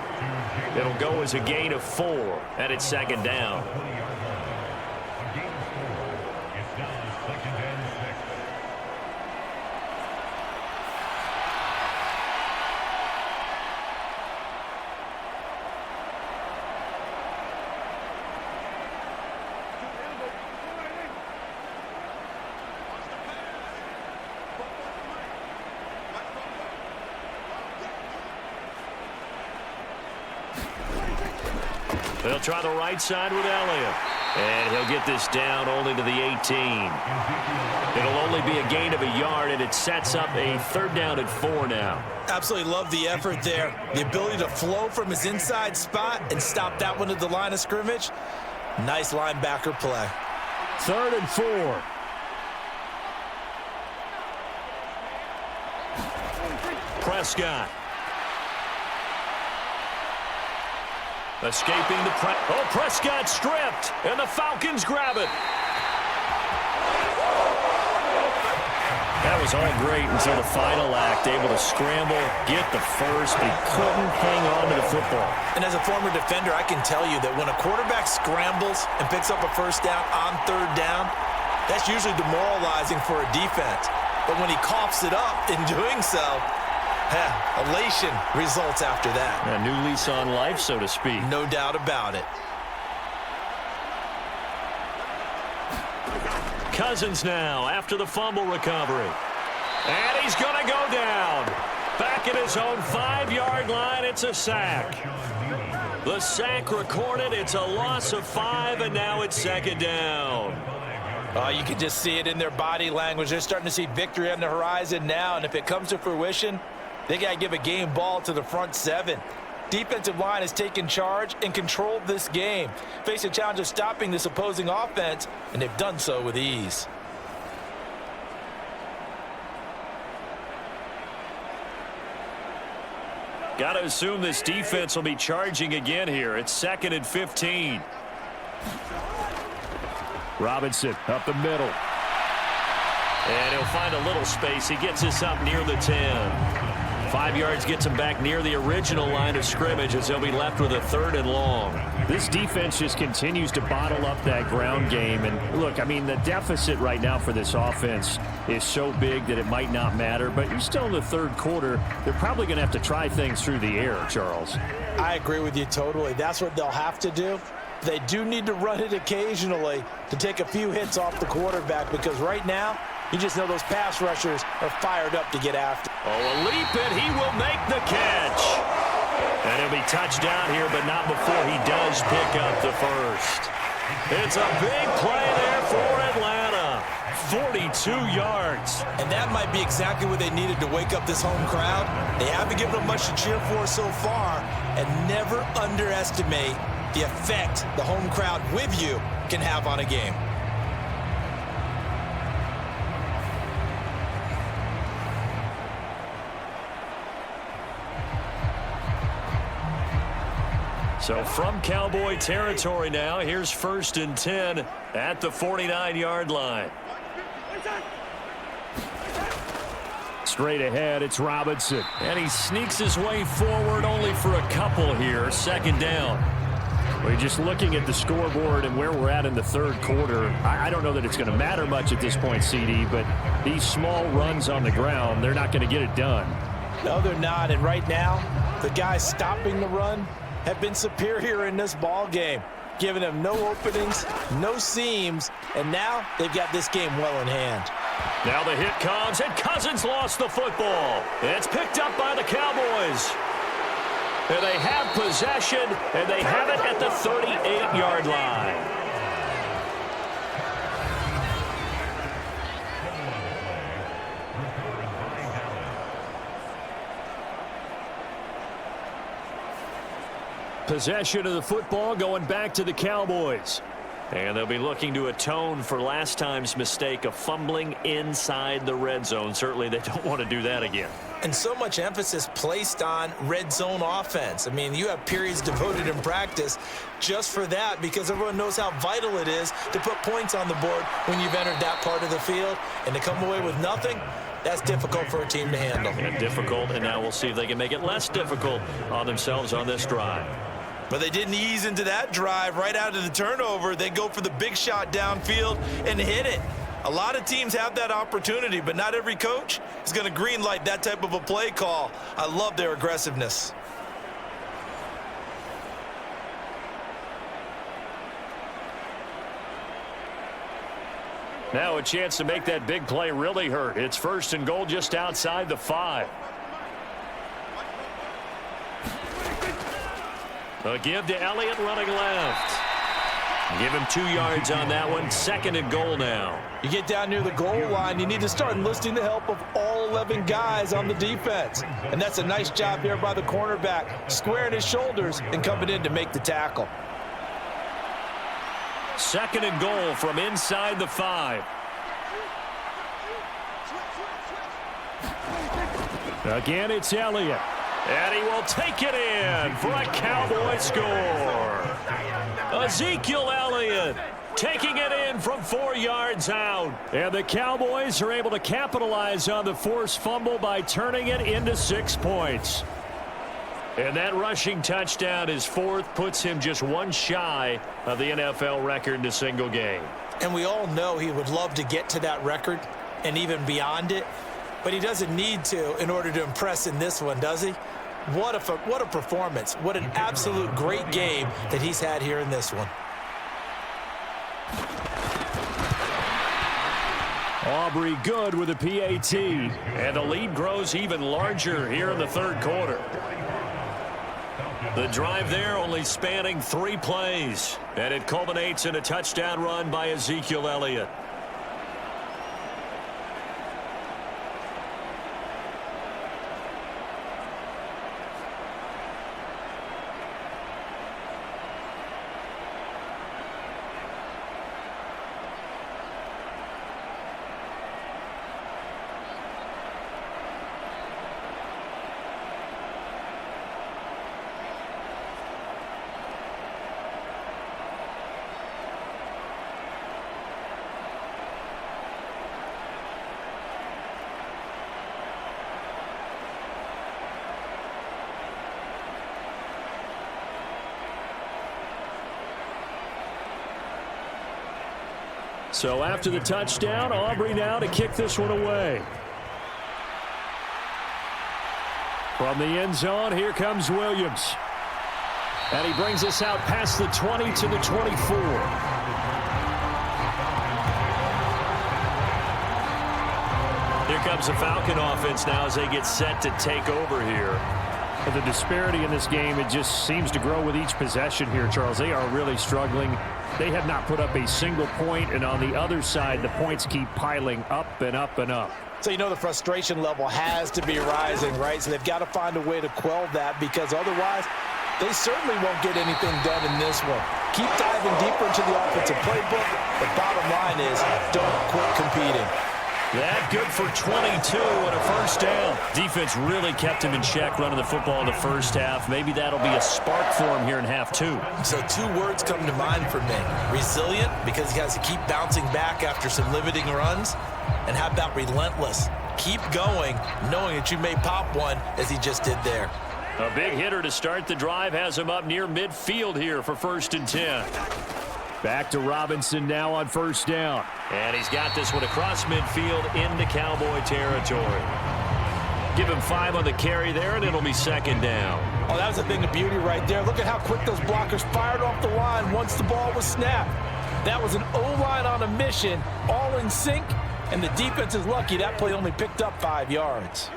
It'll go as a gain of 4, and it's 2nd down. They'll try the right side with Elliott. And he'll get this down only to the 18. It'll only be a gain of a yard, and it sets up a 3rd down and 4 now. Absolutely love the effort there. The ability to flow from his inside spot and stop that one at the line of scrimmage. Nice linebacker play. 3rd and 4. Prescott. Escaping the press. Oh, Prescott stripped, and the Falcons grab it. That was all great until the final act. Able to scramble, get the first, but he couldn't hang on to the football. And as a former defender, I can tell you that when a quarterback scrambles and picks up a 1st down on 3rd down, that's usually demoralizing for a defense. But when he coughs it up in doing so, elation results after that. A new lease on life, so to speak. No doubt about it. Cousins now after the fumble recovery. And he's going to go down. Back at his own 5-yard line, it's a sack. The sack recorded. It's a loss of 5, and now it's 2nd down. You can just see it in their body language. They're starting to see victory on the horizon now, and if it comes to fruition, they got to give a game ball to the front 7. Defensive line has taken charge and controlled this game. Face a challenge of stopping this opposing offense, and they've done so with ease. Got to assume this defense will be charging again here. It's 2nd and 15. Robinson up the middle. And he'll find a little space. He gets this up near the 10. 5 yards gets him back near the original line of scrimmage as he'll be left with a 3rd and long. This defense just continues to bottle up that ground game. And look, I mean, the deficit right now for this offense is so big that it might not matter. But you're still in the 3rd quarter. They're probably going to have to try things through the air, Charles. I agree with you totally. That's what they'll have to do. They do need to run it occasionally to take a few hits off the quarterback because right now, you just know those pass rushers are fired up to get after. Oh, a leap, and he will make the catch. And he'll be touched down here, but not before he does pick up the first. It's a big play there for Atlanta. 42 yards. And that might be exactly what they needed to wake up this home crowd. They haven't given them much to cheer for so far, and never underestimate the effect the home crowd with you can have on a game. So from Cowboy territory now, here's 1st and 10 at the 49-yard line. Straight ahead, it's Robinson. And he sneaks his way forward only for a couple here. 2nd down. We're just looking at the scoreboard and where we're at in the 3rd quarter. I don't know that it's going to matter much at this point, CD, but these small runs on the ground, they're not going to get it done. No, they're not. And right now, the guys stopping the run have been superior in this ball game, giving them no openings, no seams, and now they've got this game well in hand. Now the hit comes, and Cousins lost the football. It's picked up by the Cowboys. And they have possession, and they have it at the 38-yard line. Possession of the football going back to the Cowboys. And they'll be looking to atone for last time's mistake of fumbling inside the red zone. Certainly they don't want to do that again. And so much emphasis placed on red zone offense. I mean, you have periods devoted in practice just for that, because everyone knows how vital it is to put points on the board when you've entered that part of the field. And to come away with nothing, that's difficult for a team to handle. And difficult, and now we'll see if they can make it less difficult on themselves on this drive. But they didn't ease into that drive right out of the turnover. They go for the big shot downfield and hit it. A lot of teams have that opportunity, but not every coach is going to greenlight that type of a play call. I love their aggressiveness. Now a chance to make that big play really hurt. It's 1st and goal just outside the 5. A give to Elliott running left. Give him 2 yards on that one. 2nd and goal now. You get down near the goal line, you need to start enlisting the help of all 11 guys on the defense. And that's a nice job here by the cornerback, squaring his shoulders and coming in to make the tackle. 2nd and goal from inside the 5. Again, it's Elliott. And he will take it in for a Cowboy score. Ezekiel Elliott taking it in from 4 yards out. And the Cowboys are able to capitalize on the forced fumble by turning it into 6 points. And that rushing touchdown, his 4th, puts him just 1 shy of the NFL record in a single game. And we all know he would love to get to that record and even beyond it. But he doesn't need to in order to impress in this one, does he? What a performance. What an absolute great game that he's had here in this one. Aubrey good with a PAT. And the lead grows even larger here in the 3rd quarter. The drive there only spanning 3 plays. And it culminates in a touchdown run by Ezekiel Elliott. So after the touchdown, Aubrey now to kick this one away. From the end zone, here comes Williams. And he brings us out past the 20 to the 24. Here comes the Falcon offense now as they get set to take over here. The disparity in this game, it just seems to grow with each possession here, Charles. They are really struggling. They have not put up a single point, and on the other side, the points keep piling up and up and up. So you know the frustration level has to be rising, right? So they've got to find a way to quell that, because otherwise they certainly won't get anything done in this one. Keep diving deeper into the offensive playbook. The bottom line is don't quit competing. That good for 22 and a first down. Defense really kept him in check running the football in the first half. Maybe that'll be a spark for him here in half two. So two words come to mind for me. Resilient, because he has to keep bouncing back after some limiting runs. And how about relentless? Keep going, knowing that you may pop one, as he just did there. A big hitter to start the drive has him up near midfield here for 1st and 10. Back to Robinson now on first down. And he's got this one across midfield into Cowboy territory. Give him 5 on the carry there, and it'll be 2nd down. Oh, that was a thing of beauty right there. Look at how quick those blockers fired off the line once the ball was snapped. That was an O-line on a mission, all in sync, and the defense is lucky that play only picked up 5 yards.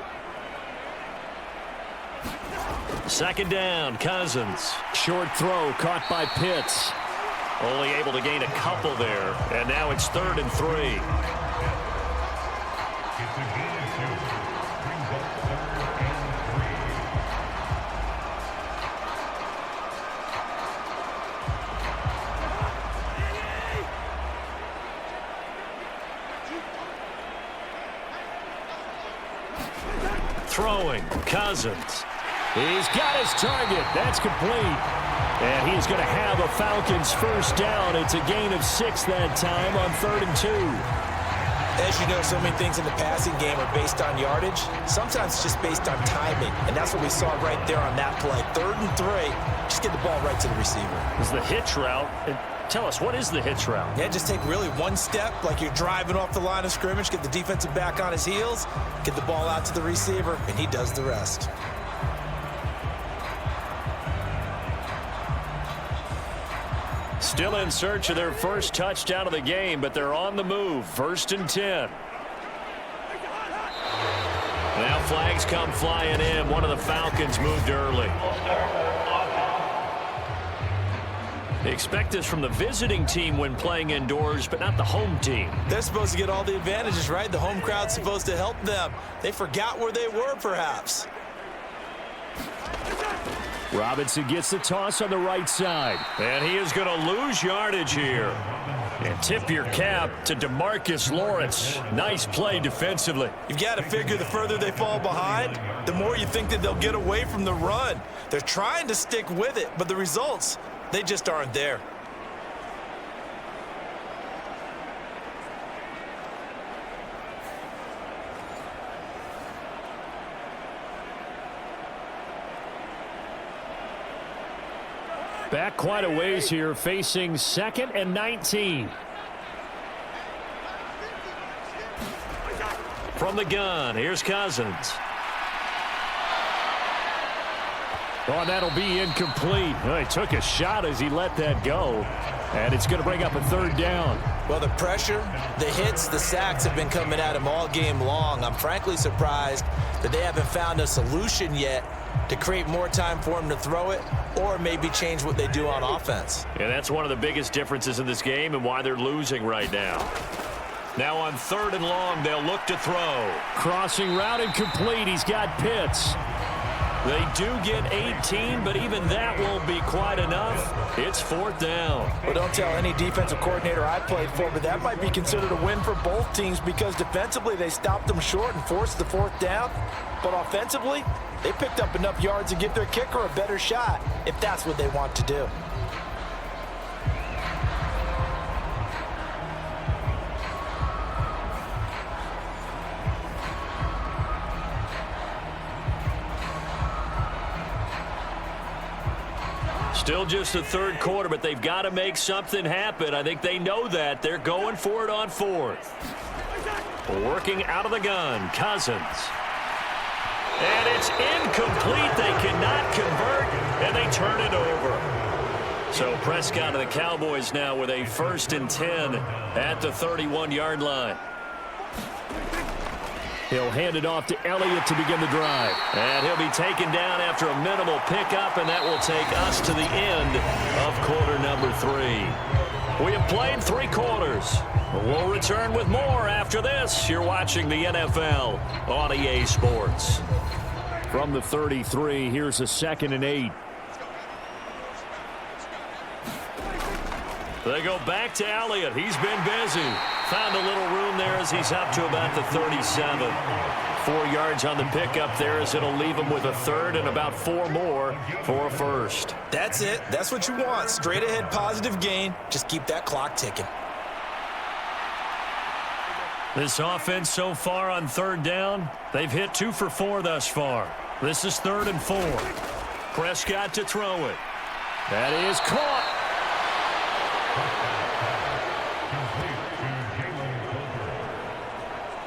2nd down, Cousins. Short throw caught by Pitts. Only able to gain a couple there, and now it's 3rd and 3. Throwing, Cousins. He's got his target. That's complete. And he's going to have a Falcons first down. It's a gain of 6 that time on 3rd and 2. As you know, so many things in the passing game are based on yardage. Sometimes it's just based on timing. And that's what we saw right there on that play. 3rd and 3. Just get the ball right to the receiver. This is the hitch route. Tell us, what is the hitch route? Yeah, just take really one step like you're driving off the line of scrimmage, get the defensive back on his heels, get the ball out to the receiver, and he does the rest. Still in search of their first touchdown of the game, but they're on the move. 1st and 10. Now flags come flying in. One of the Falcons moved early. They expect this from the visiting team when playing indoors, but not the home team. They're supposed to get all the advantages, right? The home crowd's supposed to help them. They forgot where they were, perhaps. Robinson gets the toss on the right side. And he is going to lose yardage here. And tip your cap to DeMarcus Lawrence. Nice play defensively. You've got to figure the further they fall behind, the more you think that they'll get away from the run. They're trying to stick with it, but the results, they just aren't there. Back quite a ways here, facing 2nd and 19. From the gun, here's Cousins. Oh, that'll be incomplete. Oh, he took a shot as he let that go. And it's going to bring up a 3rd down. Well, the pressure, the hits, the sacks have been coming at him all game long. I'm frankly surprised that they haven't found a solution yet to create more time for him to throw it, or maybe change what they do on offense. And that's one of the biggest differences in this game and why they're losing right now. Now on 3rd and long, they'll look to throw. Crossing route incomplete. He's got Pitts. They do get 18, but even that won't be quite enough. It's 4th down. Well, don't tell any defensive coordinator I played for, but that might be considered a win for both teams, because defensively they stopped them short and forced the 4th down. But offensively, they picked up enough yards to give their kicker a better shot, if that's what they want to do. Still just the 3rd quarter, but they've got to make something happen. I think they know that. They're going for it on 4th. Working out of the gun, Cousins. And it's incomplete. They cannot convert, and they turn it over. So Prescott of the Cowboys now with a 1st and 10 at the 31-yard line. He'll hand it off to Elliott to begin the drive. And he'll be taken down after a minimal pickup, and that will take us to the end of quarter number 3. We have played 3 quarters. We'll return with more after this. You're watching the NFL on EA Sports. From the 33, here's a 2nd and 8. They go back to Elliott. He's been busy. Found a little room there as he's up to about the 37. 4 yards on the pickup there as it'll leave him with a 3rd and about 4 more for a 1st. That's it. That's what you want. Straight ahead positive gain. Just keep that clock ticking. This offense so far on 3rd down, they've hit 2 for 4 thus far. This is 3rd and 4. Prescott to throw it. That is caught.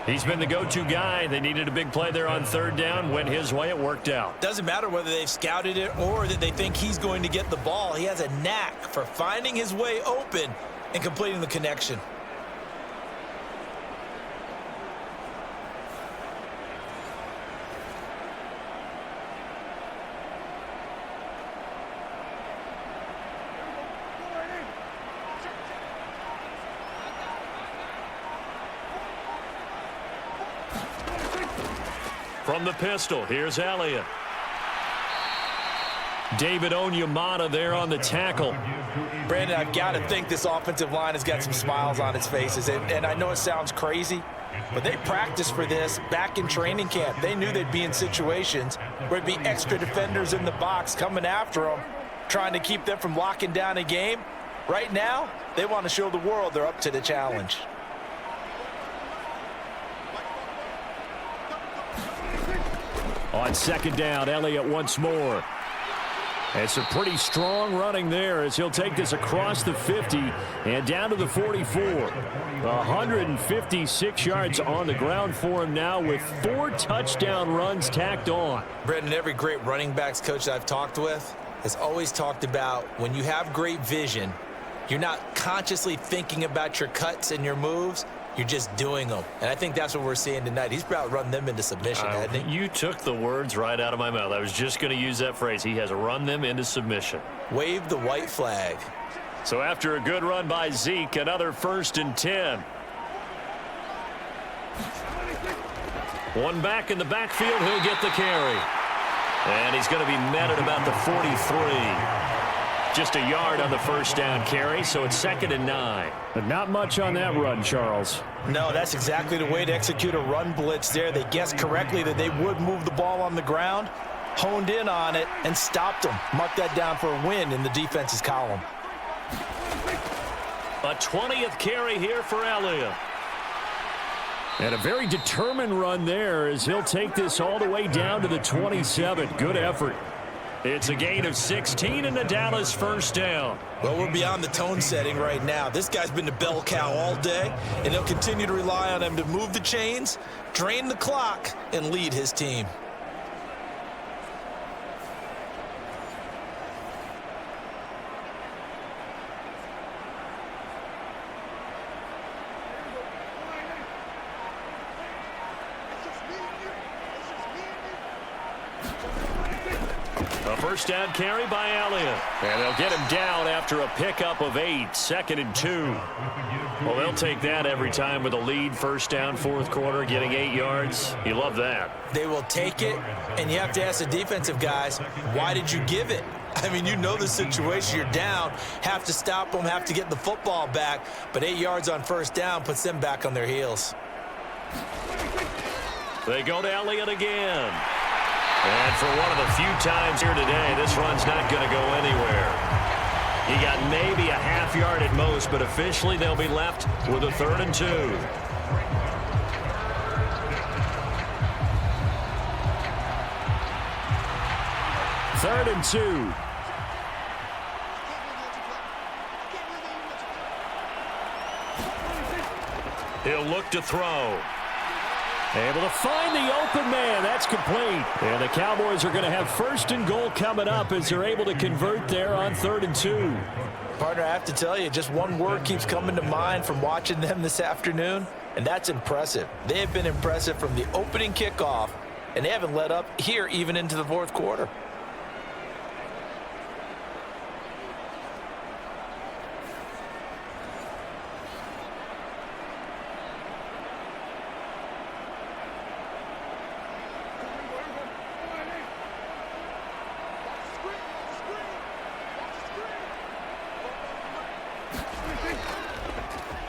He's been the go-to guy. They needed a big play there on 3rd down. Went his way. It worked out. Doesn't matter whether they've scouted it or that they think he's going to get the ball. He has a knack for finding his way open and completing the connection. From the pistol, here's Elliott. David Onyemata there on the tackle. Brandon, I've got to think this offensive line has got some smiles on its faces. And I know it sounds crazy, but they practiced for this back in training camp. They knew they'd be in situations where it'd be extra defenders in the box coming after them, trying to keep them from locking down a game. Right now, they want to show the world they're up to the challenge. On 2nd down, Elliott once more. It's a pretty strong running there as he'll take this across the 50 and down to the 44. 156 yards on the ground for him now with 4 touchdown runs tacked on. Brendan, every great running backs coach that I've talked with has always talked about when you have great vision, you're not consciously thinking about your cuts and your moves. You're just doing them. And I think that's what we're seeing tonight. He's about run them into submission, hasn't he? You took the words right out of my mouth. I was just going to use that phrase. He has run them into submission. Wave the white flag. So after a good run by Zeke, another 1st and 10. One back in the backfield. He'll get the carry. And he's going to be met at about the 43. Just a yard on the 1st down carry, so it's 2nd and 9. But not much on that run, Charles. No, that's exactly the way to execute a run blitz there. They guessed correctly that they would move the ball on the ground, honed in on it, and stopped them. Mark that down for a win in the defense's column. A 20th carry here for Elliott. And a very determined run there as he'll take this all the way down to the 27. Good effort. It's a gain of 16 and the Dallas 1st down. Well, we're beyond the tone setting right now. This guy's been the bell cow all day, and they'll continue to rely on him to move the chains, drain the clock, and lead his team. A 1st down carry by Elliott. And they'll get him down after a pickup of 8. 2nd and 2. Well, they'll take that every time with a lead. 1st down, 4th quarter, getting 8 yards. You love that. They will take it, and you have to ask the defensive guys, why did you give it? I mean, you know the situation. You're down, have to stop them, have to get the football back. But 8 yards on 1st down puts them back on their heels. They go to Elliott again. And for one of the few times here today, this run's not going to go anywhere. He got maybe a half yard at most, but officially they'll be left with a 3rd and 2. Third and 2. He'll look to throw. Able to find the open man. That's complete. And the Cowboys are going to have 1st and goal coming up as they're able to convert there on 3rd and 2. Partner, I have to tell you, just one word keeps coming to mind from watching them this afternoon, and that's impressive. They have been impressive from the opening kickoff, and they haven't let up here even into the 4th quarter.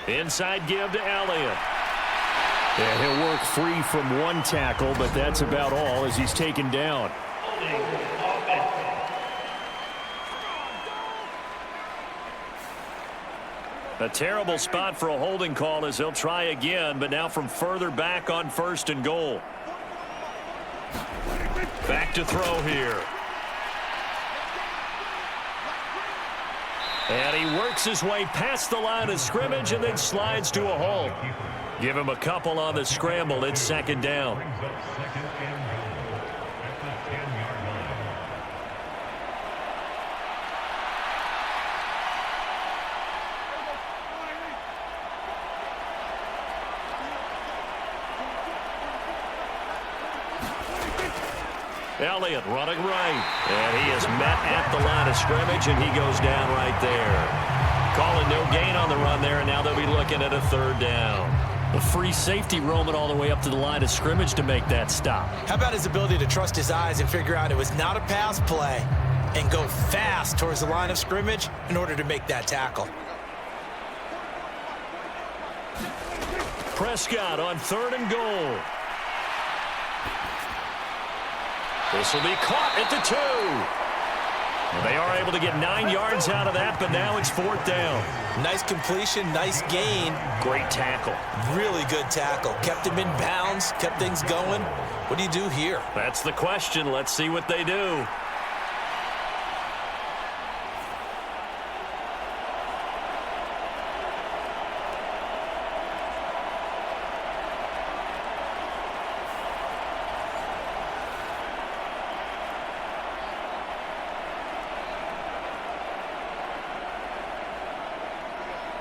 Inside give to Elliott. Yeah, he'll work free from one tackle, but that's about all as he's taken down. A terrible spot for a holding call as he'll try again, but now from further back on 1st and goal. Back to throw here. And he works his way past the line of scrimmage and then slides to a halt. Give him a couple on the scramble. It's 2nd down. Elliott running right. And he is met at the line of scrimmage, and he goes down right there. Calling no gain on the run there, and now they'll be looking at a 3rd down. A free safety roaming all the way up to the line of scrimmage to make that stop. How about his ability to trust his eyes and figure out it was not a pass play and go fast towards the line of scrimmage in order to make that tackle? Prescott on 3rd and goal. This will be caught at the 2. Well, they are able to get 9 yards out of that, but now it's 4th down. Nice completion, nice gain. Great tackle. Really good tackle. Kept him in bounds, kept things going. What do you do here? That's the question. Let's see what they do.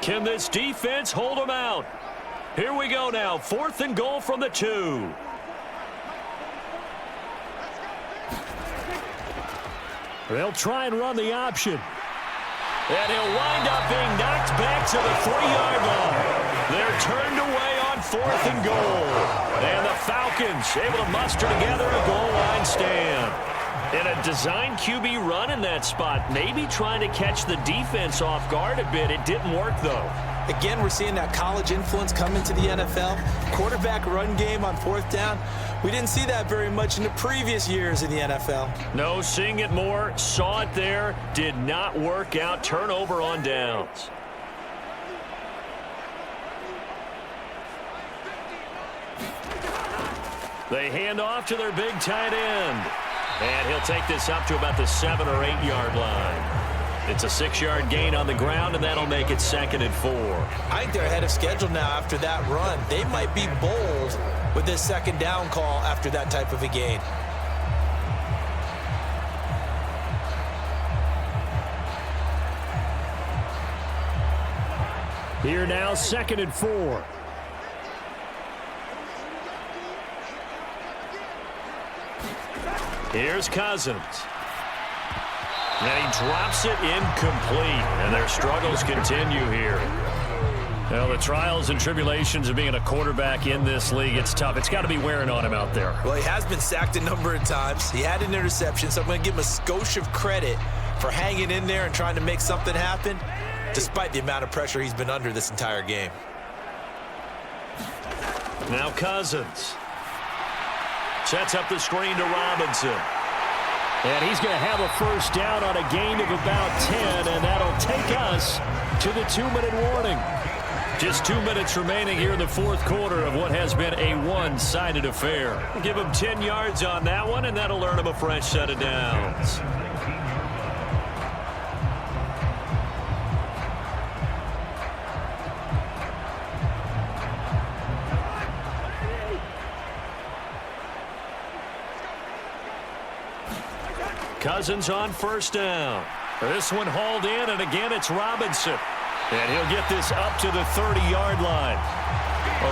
Can this defense hold them out? Here we go now. 4th and goal from the 2. They'll try and run the option. And he'll wind up being knocked back to the 3-yard line. They're turned away on 4th and goal. And the Falcons able to muster together a goal line stand. And a design QB run in that spot, maybe trying to catch the defense off guard a bit. It didn't work, though. Again, we're seeing that college influence come into the NFL. Quarterback run game on 4th down. We didn't see that very much in the previous years in the NFL. No, seeing it more, saw it there, did not work out. Turnover on downs. They hand off to their big tight end. And he'll take this up to about the 7- or 8-yard line. It's a 6-yard gain on the ground, and that'll make it 2nd and 4. I think they're ahead of schedule now after that run. They might be bold with this 2nd down call after that type of a gain. Here now, 2nd and 4. Here's Cousins. And he drops it incomplete. And their struggles continue here. Well, the trials and tribulations of being a quarterback in this league, it's tough. It's got to be wearing on him out there. Well, he has been sacked a number of times. He had an interception, so I'm going to give him a skosh of credit for hanging in there and trying to make something happen, despite the amount of pressure he's been under this entire game. Now Cousins. Sets up the screen to Robinson. And he's going to have a 1st down on a gain of about 10, and that'll take us to the 2-minute warning. Just 2 minutes remaining here in the 4th quarter of what has been a one-sided affair. Give him 10 yards on that one, and that'll earn him a fresh set of downs. Cousins on first down. This one hauled in, and again it's Robinson. And he'll get this up to the 30-yard line.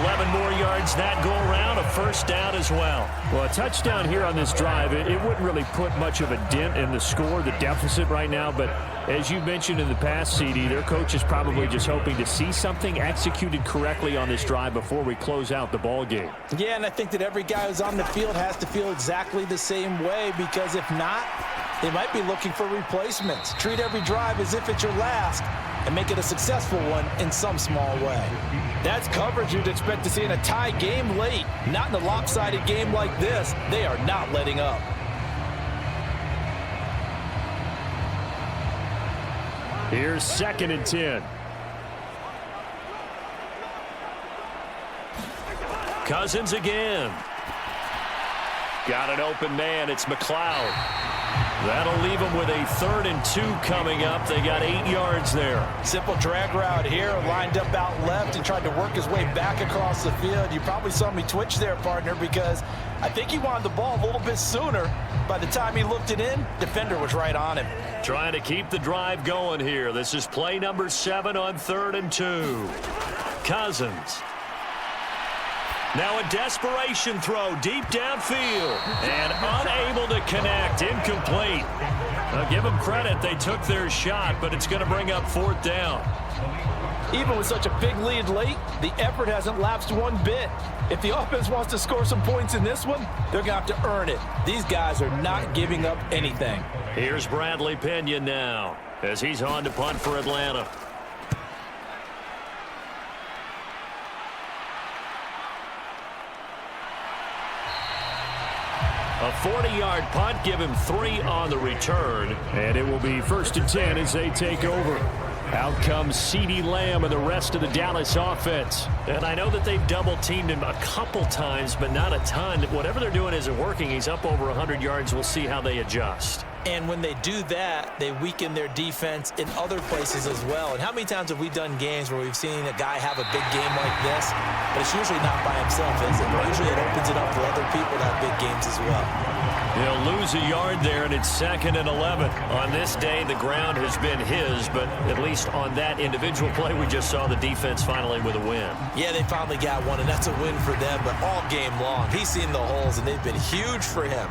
11 more yards that go around, a first down as well. Well, a touchdown here on this drive, it wouldn't really put much of a dent in the score, the deficit right now. But as you mentioned in the past, CD, their coach is probably just hoping to see something executed correctly on this drive before we close out the ball game. Yeah, and I think that every guy who's on the field has to feel exactly the same way, because if not, they might be looking for replacements. Treat every drive as if it's your last and make it a successful one in some small way. That's coverage you'd expect to see in a tie game late. Not in a lopsided game like this. They are not letting up. Here's 2nd and 10. Cousins again. Got an open man. It's McLeod. That'll leave them with a 3rd and 2 coming up. They got 8 yards there. Simple drag route here, lined up out left and tried to work his way back across the field. You probably saw me twitch there, partner, because I think he wanted the ball a little bit sooner. By the time he looked it in, defender was right on him. Trying to keep the drive going here. This is play number 7 on 3rd and 2. Cousins. Now a desperation throw deep downfield and unable to connect. Incomplete. Now give them credit. They took their shot, but it's going to bring up 4th down. Even with such a big lead late, the effort hasn't lapsed one bit. If the offense wants to score some points in this one, they're going to have to earn it. These guys are not giving up anything. Here's Bradley Pinion now as he's on to punt for Atlanta. A 40-yard punt, give him 3 on the return. And it will be 1st and 10 as they take over. Out comes CeeDee Lamb and the rest of the Dallas offense. And I know that they've double-teamed him a couple times, but not a ton. Whatever they're doing isn't working. He's up over 100 yards. We'll see how they adjust. And when they do that, they weaken their defense in other places as well. And how many times have we done games where we've seen a guy have a big game like this, but it's usually not by himself, is it? Usually it opens it up for other people to have big games as well. He'll lose a yard there, and it's 2nd and 11. On this day, the ground has been his, but at least on that individual play, we just saw the defense finally with a win. Yeah, they finally got one, and that's a win for them, but all game long, he's seen the holes, and they've been huge for him.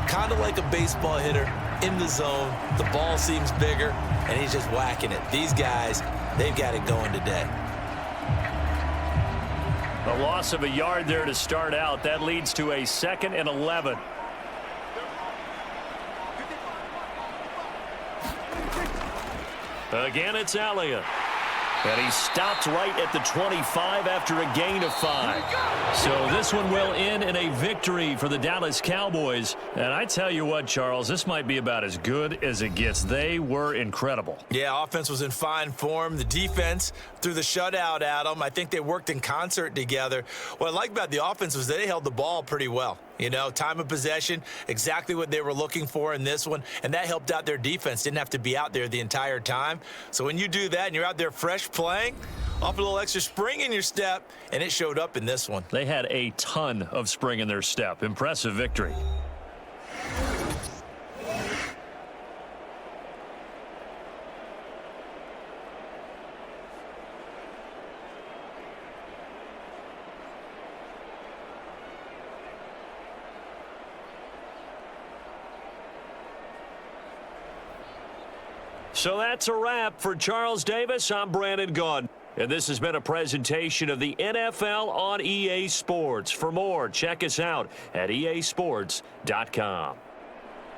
Kind of like a baseball hitter in the zone. The ball seems bigger, and he's just whacking it. These guys, they've got it going today. A loss of a yard there to start out. That leads to a 2nd and 11. Again, it's Elliott. And he stopped right at the 25 after a gain of 5. So this one will end in a victory for the Dallas Cowboys. And I tell you what, Charles, this might be about as good as it gets. They were incredible. Yeah, offense was in fine form. The defense threw the shutout at them. I think they worked in concert together. What I like about the offense was they held the ball pretty well. You know, time of possession, exactly what they were looking for in this one, and that helped out their defense. Didn't have to be out there the entire time. So when you do that and you're out there fresh playing, off a little extra spring in your step, and it showed up in this one. They had a ton of spring in their step. Impressive victory. So that's a wrap for Charles Davis. I'm Brandon Gaudin. And this has been a presentation of the NFL on EA Sports. For more, check us out at easports.com.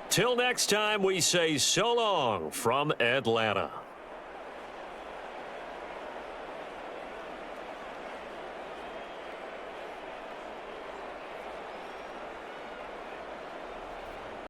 Till next time, we say so long from Atlanta.